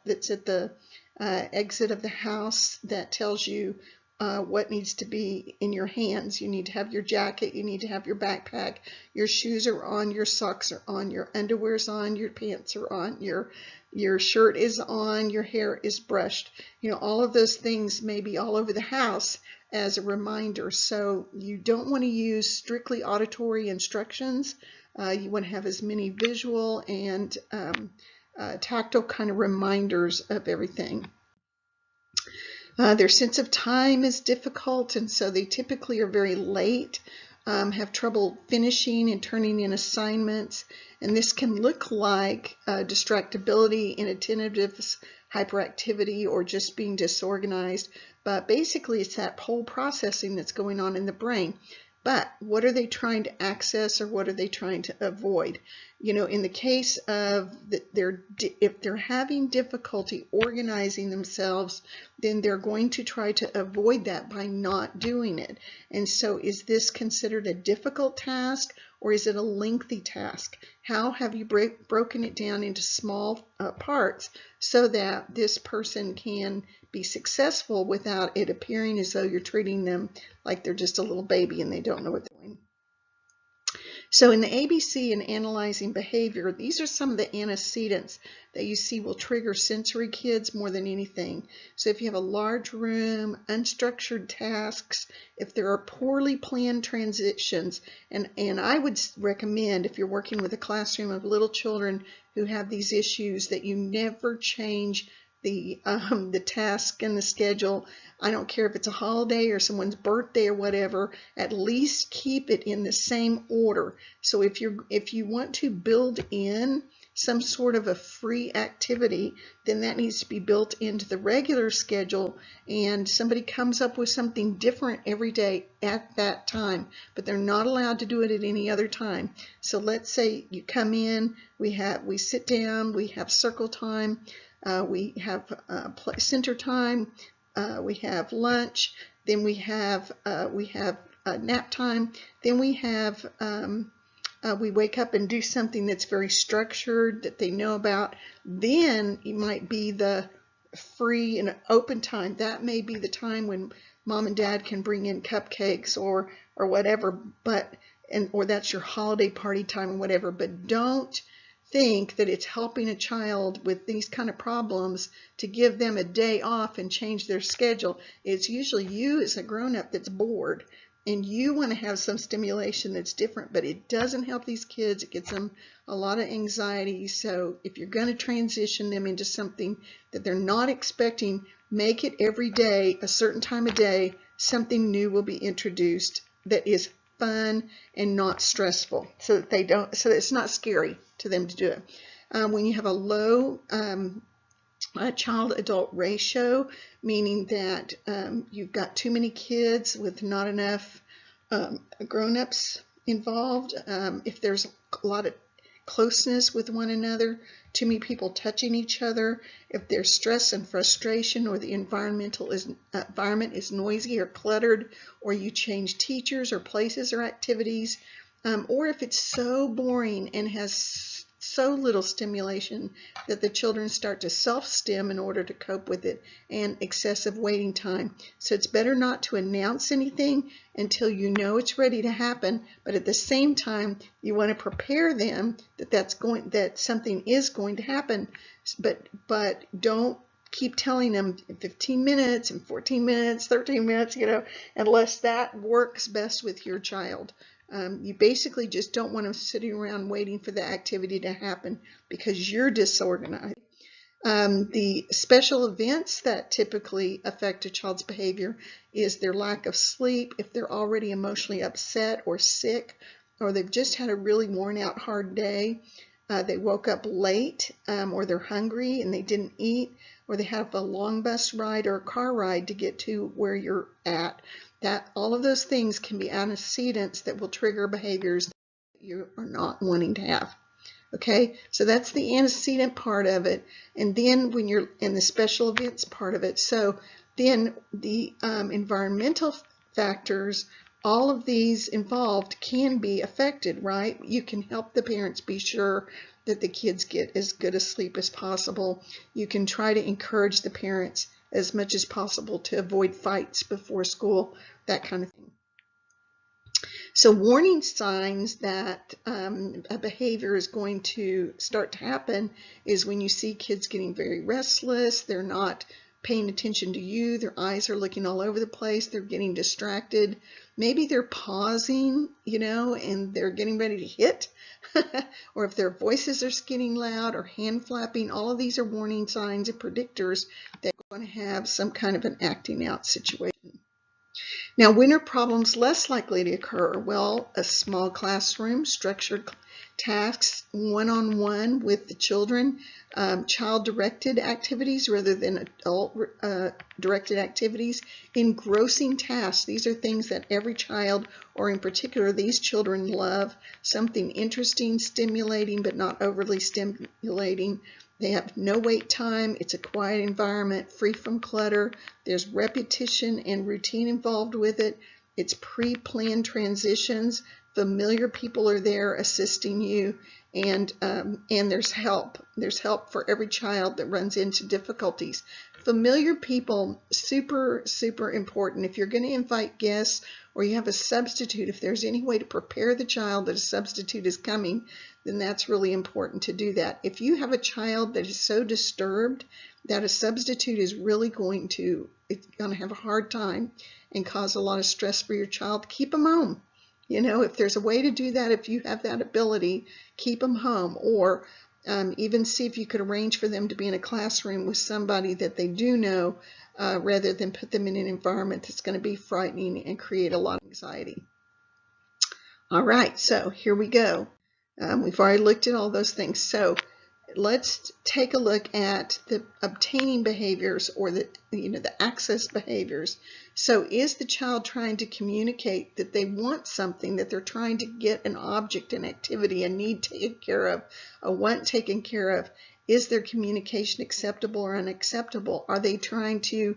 A: that's at the exit of the house that tells you what needs to be in your hands. You need to have your jacket, you need to have your backpack, your shoes are on, your socks are on, your underwear's on, your pants are on, your shirt is on, your hair is brushed. You know, all of those things may be all over the house as a reminder. So you don't want to use strictly auditory instructions. You want to have as many visual and tactile kind of reminders of everything. Their sense of time is difficult, and so they typically are very late, have trouble finishing and turning in assignments, and this can look like distractibility, inattentiveness, hyperactivity, or just being disorganized, but basically it's that whole processing that's going on in the brain. But what are they trying to access, or what are they trying to avoid? You know, in the case of if they're having difficulty organizing themselves, then they're going to try to avoid that by not doing it. And so is this considered a difficult task, or is it a lengthy task? How have you broken it down into small parts so that this person can be successful without it appearing as though you're treating them like they're just a little baby and they don't know what they're doing? So in the ABC and analyzing behavior, these are some of the antecedents that you see will trigger sensory kids more than anything. So if you have a large room, unstructured tasks, if there are poorly planned transitions, and I would recommend, if you're working with a classroom of little children who have these issues, that you never change the task and the schedule. I don't care if it's a holiday or someone's birthday or whatever, at least keep it in the same order. So if you want to build in some sort of a free activity, then that needs to be built into the regular schedule, and somebody comes up with something different every day at that time, but they're not allowed to do it at any other time. So let's say you come in, we sit down, we have circle time, we have center time, we have lunch, then we have nap time, then we have we wake up and do something that's very structured that they know about. Then it might be the free and open time. That may be the time when mom and dad can bring in cupcakes or whatever, or that's your holiday party time or whatever. But don't think that it's helping a child with these kind of problems to give them a day off and change their schedule. It's usually you as a grown-up that's bored and you want to have some stimulation that's different, but it doesn't help these kids. It gets them a lot of anxiety. So if you're going to transition them into something that they're not expecting, make it every day, a certain time of day, something new will be introduced that is fun and not stressful, so that it's not scary to them to do it. When you have a low child-adult ratio, meaning that you've got too many kids with not enough grown-ups involved, if there's a lot of closeness with one another, too many people touching each other, if there's stress and frustration, or the environment is noisy or cluttered, or you change teachers or places or activities, or if it's so boring and has so little stimulation that the children start to self-stim in order to cope with it, and excessive waiting time. So it's better not to announce anything until you know it's ready to happen, but at the same time you want to prepare them that something is going to happen, but don't keep telling them 15 minutes and 14 minutes, 13 minutes, unless that works best with your child. You basically just don't want them sitting around waiting for the activity to happen because you're disorganized. The special events that typically affect a child's behavior is their lack of sleep, if they're already emotionally upset or sick, or they've just had a really worn out hard day, they woke up late, or they're hungry and they didn't eat, or they have a long bus ride or a car ride to get to where you're at. All of those things can be antecedents that will trigger behaviors that you are not wanting to have. Okay, so that's the antecedent part of it, and then when you're in the special events part of it, so then the environmental factors, all of these involved can be affected, right? You can help the parents be sure that the kids get as good a sleep as possible. You can try to encourage the parents as much as possible to avoid fights before school, that kind of thing. So warning signs that a behavior is going to start to happen is when you see kids getting very restless, they're not paying attention to you, their eyes are looking all over the place, they're getting distracted, maybe they're pausing, and they're getting ready to hit, or if their voices are getting loud or hand flapping. All of these are warning signs and predictors that you're going to have some kind of an acting out situation. Now, when are problems less likely to occur? Well, a small classroom, structured tasks, one-on-one with the children, child-directed activities rather than adult-directed activities, engrossing tasks. These are things that every child, or in particular these children, love. Something interesting, stimulating, but not overly stimulating. They have no wait time. It's a quiet environment, free from clutter. There's repetition and routine involved with it. It's pre-planned transitions. Familiar people are there assisting you, and there's help. There's help for every child that runs into difficulties. Familiar people, super, super important. If you're going to invite guests or you have a substitute, if there's any way to prepare the child that a substitute is coming, then that's really important to do that. If you have a child that is so disturbed that a substitute is really going to have a hard time and cause a lot of stress for your child, keep them home. If there's a way to do that, if you have that ability, keep them home, or even see if you could arrange for them to be in a classroom with somebody that they do know, rather than put them in an environment that's going to be frightening and create a lot of anxiety. All right, so here we go. We've already looked at all those things. So let's take a look at the obtaining behaviors, or the access behaviors. So is the child trying to communicate that they want something, that they're trying to get an object, an activity, a need taken care of, a want taken care of? Is their communication acceptable or unacceptable? Are they trying to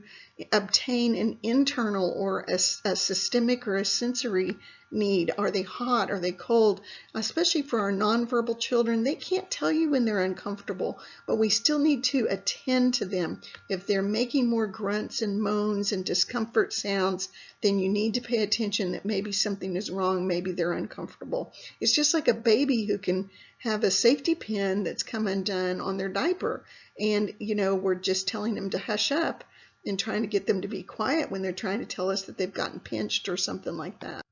A: obtain an internal or a systemic or a sensory need. Are they hot? Are they cold? Especially for our nonverbal children, they can't tell you when they're uncomfortable, but we still need to attend to them. If they're making more grunts and moans and discomfort sounds, then you need to pay attention that maybe something is wrong, maybe they're uncomfortable. It's just like a baby who can have a safety pin that's come undone on their diaper, and we're just telling them to hush up and trying to get them to be quiet when they're trying to tell us that they've gotten pinched or something like that.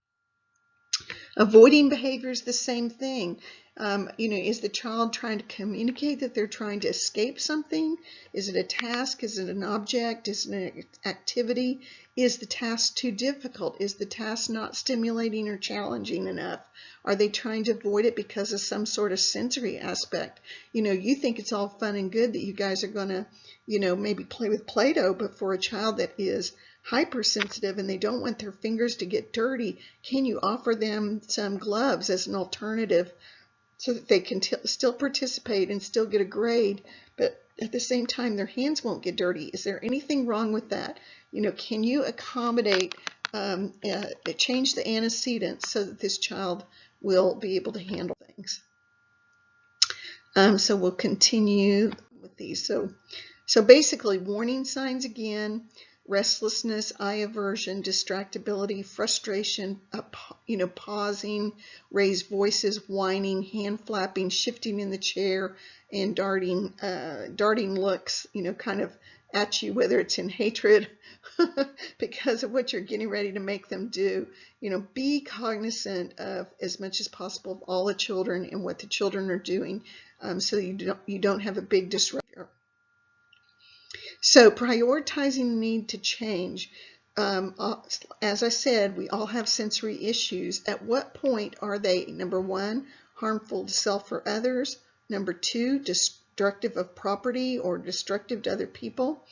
A: Avoiding behavior is the same thing. Is the child trying to communicate that they're trying to escape something? Is it a task? Is it an object? Is it an activity? Is the task too difficult? Is the task not stimulating or challenging enough? Are they trying to avoid it because of some sort of sensory aspect? You think it's all fun and good that you guys are going to, maybe play with Play-Doh, but for a child that is hypersensitive and they don't want their fingers to get dirty, can you offer them some gloves as an alternative so that they can still participate and still get a grade, but at the same time their hands won't get dirty? Is there anything wrong with that? Can you accommodate, change the antecedents so that this child will be able to handle things? So we'll continue with these. So basically, warning signs again: restlessness, eye aversion, distractibility, frustration, pausing, raised voices, whining, hand flapping, shifting in the chair, and darting looks, kind of at you, whether it's in hatred because of what you're getting ready to make them do. Be cognizant of, as much as possible, of all the children and what the children are doing, so you don't have a big disruption. So prioritizing the need to change. As I said, we all have sensory issues. At what point are they, number one, harmful to self or others? Number two, destructive of property or destructive to other people?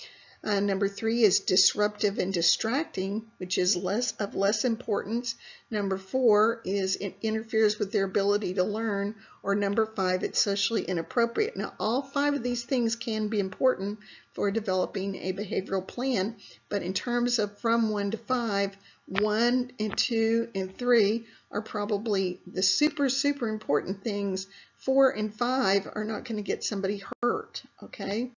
A: Number three is disruptive and distracting, which is of less importance. Number four is it interferes with their ability to learn. Or number five, it's socially inappropriate. Now, all five of these things can be important for developing a behavioral plan, but in terms of from 1 to 5, 1 and 2 and 3 are probably the super, super important things. 4 and 5 are not going to get somebody hurt, okay?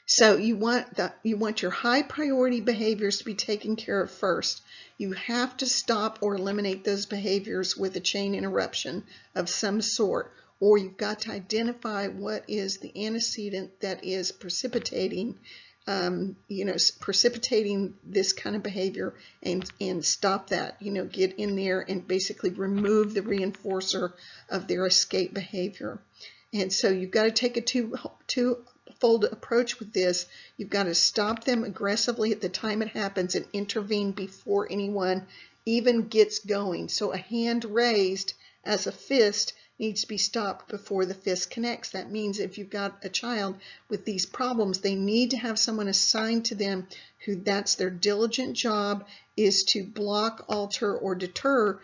A: So you want your high priority behaviors to be taken care of first. You have to stop or eliminate those behaviors with a chain interruption of some sort, or you've got to identify what is the antecedent that is precipitating precipitating this kind of behavior, and stop that. Get in there and basically remove the reinforcer of their escape behavior. And so you've got to take a twofold approach with this. You've got to stop them aggressively at the time it happens and intervene before anyone even gets going. So a hand raised as a fist needs to be stopped before the fist connects. That means if you've got a child with these problems, they need to have someone assigned to them who that's their diligent job, is to block, alter, or deter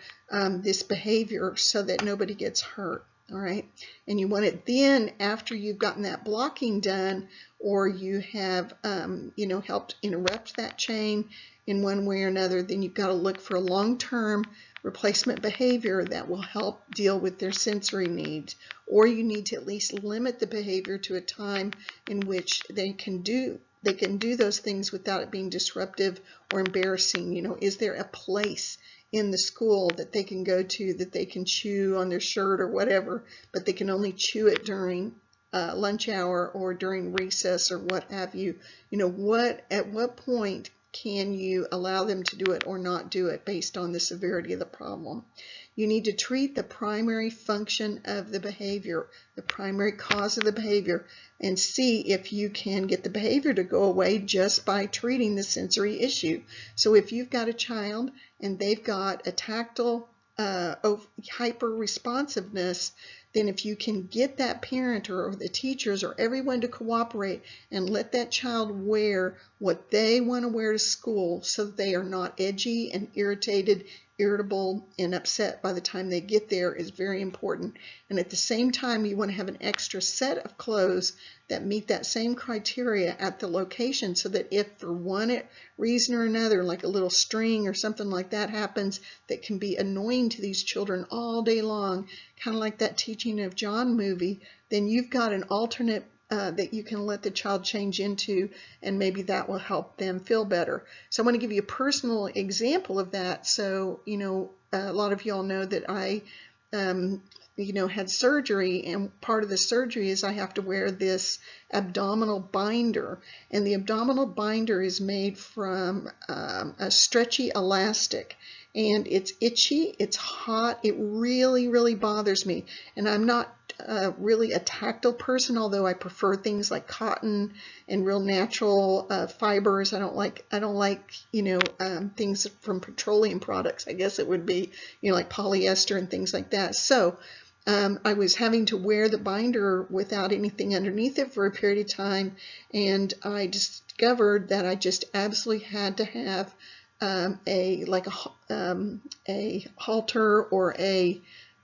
A: this behavior so that nobody gets hurt. All right, and you want it then, after you've gotten that blocking done, or you have helped interrupt that chain in one way or another, then you've got to look for a long-term replacement behavior that will help deal with their sensory needs. Or you need to at least limit the behavior to a time in which they can do those things without it being disruptive or embarrassing. Is there a place in the school that they can go to that they can chew on their shirt or whatever, but they can only chew it during lunch hour or during recess or what have you? At what point can you allow them to do it or not do it based on the severity of the problem? You need to treat the primary function of the behavior, the primary cause of the behavior, and see if you can get the behavior to go away just by treating the sensory issue. So if you've got a child and they've got a tactile hyper responsiveness, then if you can get that parent or the teachers or everyone to cooperate and let that child wear what they want to wear to school so that they are not edgy and irritated irritable and upset by the time they get there is very important. And at the same time, you want to have an extra set of clothes that meet that same criteria at the location, so that if for one reason or another, like a little string or something like that happens that can be annoying to these children all day long, kind of like that Teaching of John movie, then you've got an alternate that you can let the child change into, and maybe that will help them feel better. So I want to give you a personal example of that. So, a lot of y'all know that I, had surgery, and part of the surgery is I have to wear this abdominal binder, and the abdominal binder is made from a stretchy elastic. And it's itchy, it's hot, it really, really bothers me. And I'm not really a tactile person, although I prefer things like cotton and real natural fibers. I don't like things from petroleum products. I guess it would be, like polyester and things like that. So I was having to wear the binder without anything underneath it for a period of time, and I discovered that I just absolutely had to have a halter or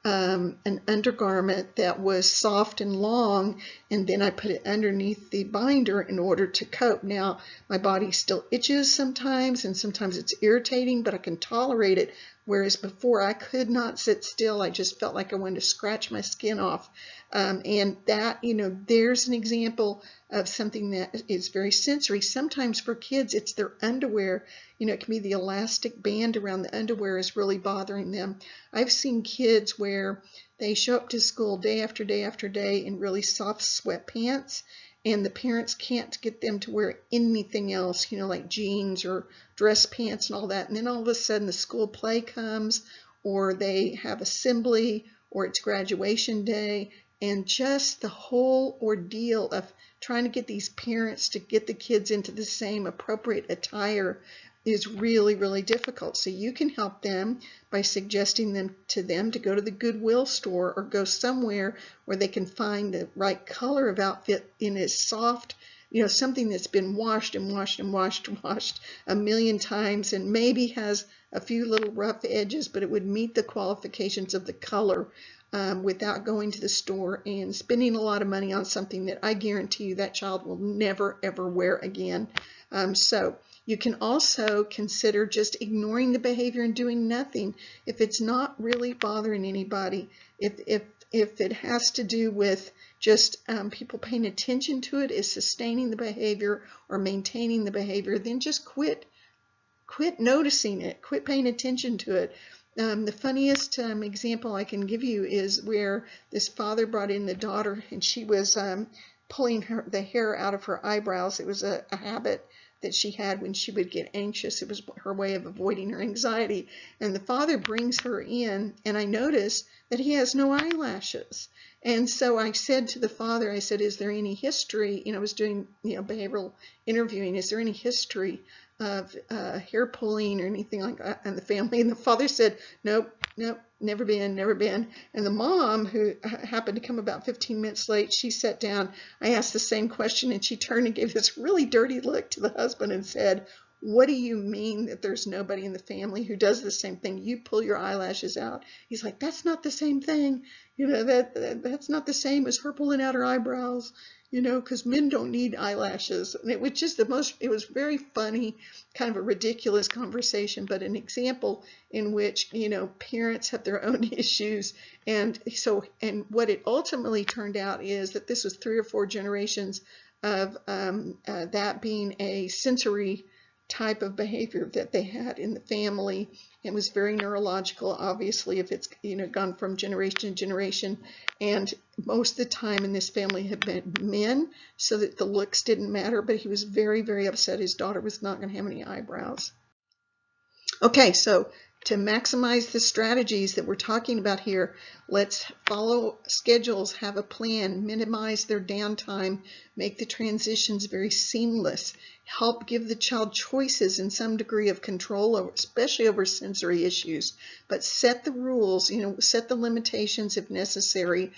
A: an undergarment that was soft and long, and then I put it underneath the binder in order to cope. Now, my body still itches sometimes, and sometimes it's irritating, but I can tolerate it, whereas before I could not sit still. I just felt like I wanted to scratch my skin off. And that, there's an example of something that is very sensory. Sometimes for kids, it's their underwear. It can be the elastic band around the underwear is really bothering them. I've seen kids where they show up to school day after day after day in really soft sweatpants, and the parents can't get them to wear anything else, like jeans or dress pants and all that. And then all of a sudden the school play comes, or they have assembly, or it's graduation day, and just the whole ordeal of trying to get these parents to get the kids into the same appropriate attire is really, really difficult. So you can help them by suggesting to them to go to the Goodwill store, or go somewhere where they can find the right color of outfit in a soft, something that's been washed and washed and washed and washed a million times, and maybe has a few little rough edges, but it would meet the qualifications of the color without going to the store and spending a lot of money on something that I guarantee you that child will never, ever wear again. So you can also consider just ignoring the behavior and doing nothing if it's not really bothering anybody. If it has to do with just people paying attention to it, is sustaining the behavior or maintaining the behavior, then just quit noticing it, quit paying attention to it. The funniest example I can give you is where this father brought in the daughter, and she was pulling the hair out of her eyebrows. It was a habit that she had when she would get anxious. It was her way of avoiding her anxiety. And the father brings her in, and I noticed that he has no eyelashes. And so I said to the father, I said, is there any history, I was doing behavioral interviewing, is there any history of hair pulling or anything like that in the family? And the father said, nope, never been. And the mom, who happened to come about 15 minutes late, she sat down. I asked the same question, and she turned and gave this really dirty look to the husband and said, what do you mean that there's nobody in the family who does the same thing? You pull your eyelashes out. He's like, that's not the same thing. That's not the same as her pulling out her eyebrows, because men don't need eyelashes. And it was just it was very funny, kind of a ridiculous conversation, but an example in which, parents have their own issues. And what it ultimately turned out is that this was 3 or 4 generations of that being a sensory type of behavior that they had in the family. It was very neurological, obviously, if it's gone from generation to generation. And most of the time in this family had been men, so that the looks didn't matter. But he was very, very upset his daughter was not going to have any eyebrows. Okay, so to maximize the strategies that we're talking about here, let's follow schedules, have a plan, minimize their downtime, make the transitions very seamless, help give the child choices and some degree of control, especially over sensory issues, but set the rules, set the limitations if necessary.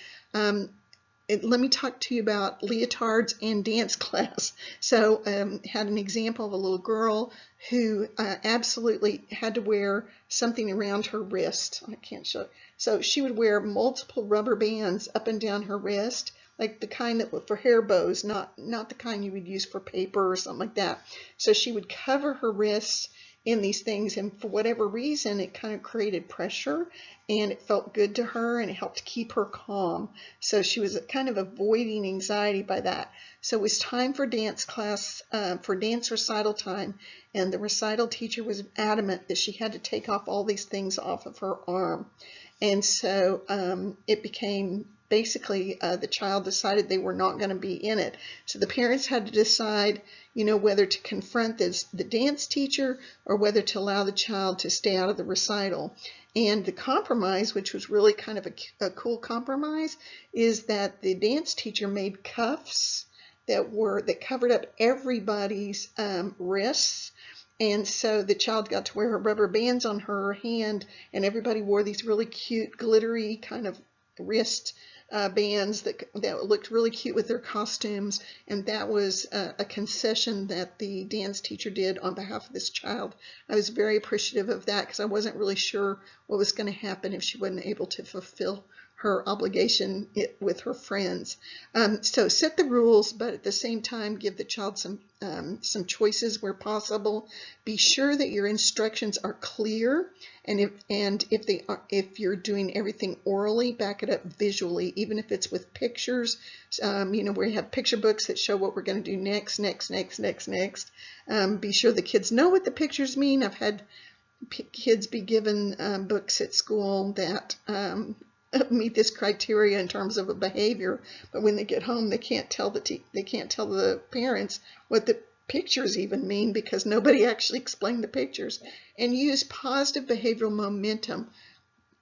A: let me talk to you about leotards and dance class. So had an example of a little girl who absolutely had to wear something around her wrist. I can't show it. So she would wear multiple rubber bands up and down her wrist, like the kind that were for hair bows, not the kind you would use for paper or something like that. So she would cover her wrists in these things, and for whatever reason it kind of created pressure, and it felt good to her, and it helped keep her calm. So she was kind of avoiding anxiety by that. So it was time for dance class, for dance recital time, and the recital teacher was adamant that she had to take off all these things off of her arm. And so it became basically the child decided they were not going to be in it. So the parents had to decide, whether to confront the dance teacher or whether to allow the child to stay out of the recital. And the compromise, which was really kind of a cool compromise, is that the dance teacher made cuffs that covered up everybody's wrists. And so the child got to wear her rubber bands on her hand, and everybody wore these really cute, glittery kind of wrist bands that looked really cute with their costumes. And that was a concession that the dance teacher did on behalf of this child. I was very appreciative of that because I wasn't really sure what was going to happen if she wasn't able to fulfill her obligation with her friends. So set the rules, but at the same time give the child some choices where possible. Be sure that your instructions are clear, and if you're doing everything orally, back it up visually, even if it's with pictures. Where you have picture books that show what we're going to do next. Be sure the kids know what the pictures mean. I've had kids be given books at school that meet this criteria in terms of a behavior, but when they get home, they can't tell the parents what the pictures even mean because nobody actually explained the pictures. And use positive behavioral momentum.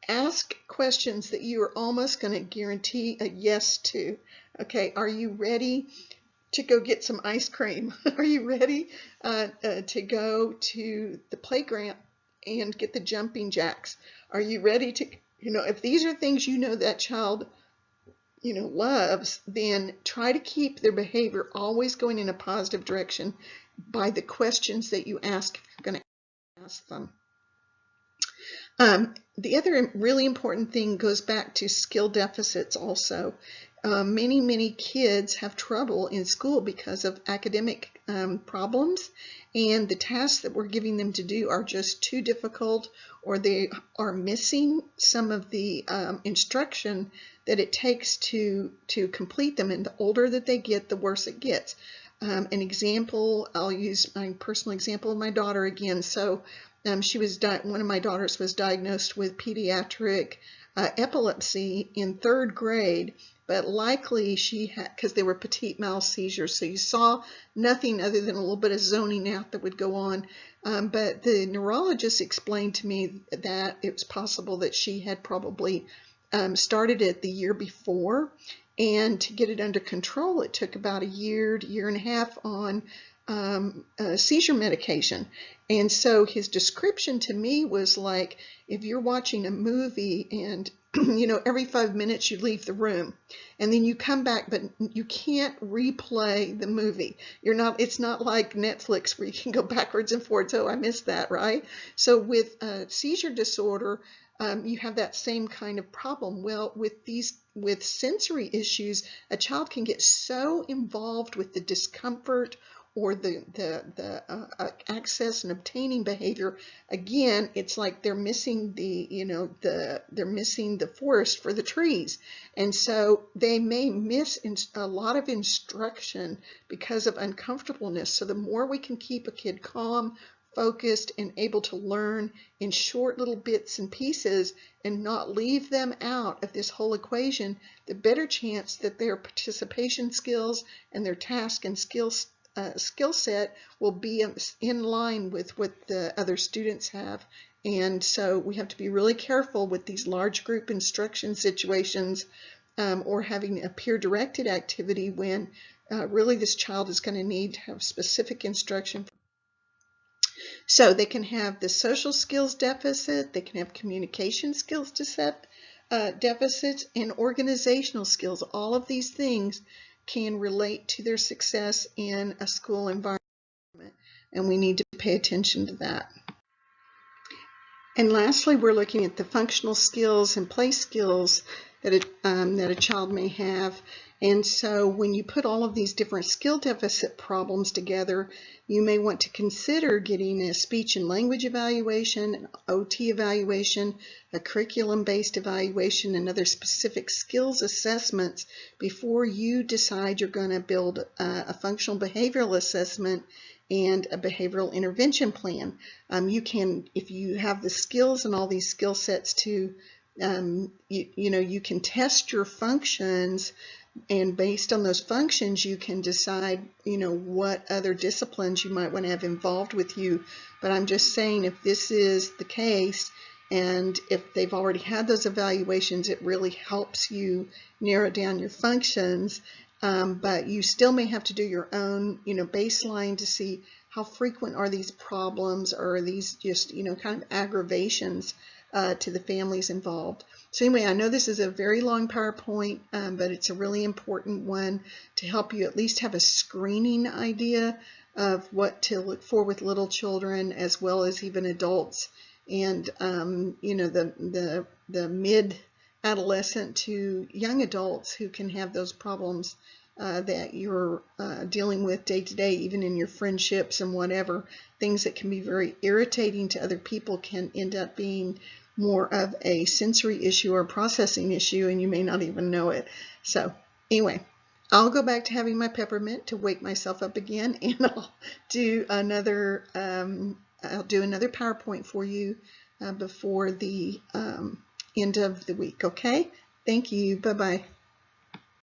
A: Ask questions that you are almost going to guarantee a yes to. Okay, are you ready to go get some ice cream? Are you ready to go to the playground and get the jumping jacks? Are you ready to, if these are things that child, loves, then try to keep their behavior always going in a positive direction by the questions that you ask if you're going to ask them. The other really important thing goes back to skill deficits also. Many kids have trouble in school because of academic problems, and the tasks that we're giving them to do are just too difficult, or they are missing some of the instruction that it takes to complete them. And the older that they get, the worse it gets. An example, I'll use my personal example of my daughter again. So one of my daughters was diagnosed with pediatric epilepsy in 3rd grade, but likely she had, because they were petit mal seizures, so you saw nothing other than a little bit of zoning out that would go on. But the neurologist explained to me that it was possible that she had probably started it the year before, and to get it under control, it took about a year and a half on seizure medication. And so his description to me was like, if you're watching a movie and every 5 minutes you leave the room and then you come back, but you can't replay the movie. It's not like Netflix where you can go backwards and forwards. Oh, I missed that, right? So with seizure disorder, you have that same kind of problem. Well, with sensory issues, a child can get so involved with the discomfort or the access and obtaining behavior. Again, it's like they're missing they're missing the forest for the trees, and so they may miss a lot of instruction because of uncomfortableness. So the more we can keep a kid calm, focused, and able to learn in short little bits and pieces and not leave them out of this whole equation, the better chance that their participation skills and their task and skill set will be in line with what the other students have. And so we have to be really careful with these large group instruction situations or having a peer-directed activity when really this child is going to need to have specific instruction. So they can have the social skills deficit, they can have communication skills deficits, and organizational skills. All of these things can relate to their success in a school environment, and we need to pay attention to that. And lastly, we're looking at the functional skills and play skills that a child may have. And so when you put all of these different skill deficit problems together, you may want to consider getting a speech and language evaluation, an OT evaluation, a curriculum-based evaluation, and other specific skills assessments before you decide you're going to build a functional behavioral assessment and a behavioral intervention plan. You can, if you have the skills and all these skill sets to, you can test your functions, and based on those functions, you can decide, what other disciplines you might want to have involved with you. But I'm just saying, if this is the case, and if they've already had those evaluations, it really helps you narrow down your functions. But you still may have to do your own, baseline to see how frequent are these problems, or are these just, kind of aggravations to the families involved. So anyway, I know this is a very long PowerPoint, but it's a really important one to help you at least have a screening idea of what to look for with little children as well as even adults, and the mid-adolescent to young adults who can have those problems that you're dealing with day to day, even in your friendships and whatever. Things that can be very irritating to other people can end up being more of a sensory issue or processing issue, and you may not even know it. So anyway, I'll go back to having my peppermint to wake myself up again, and I'll do another PowerPoint for you before the end of the week. Okay? Thank you. Bye-bye.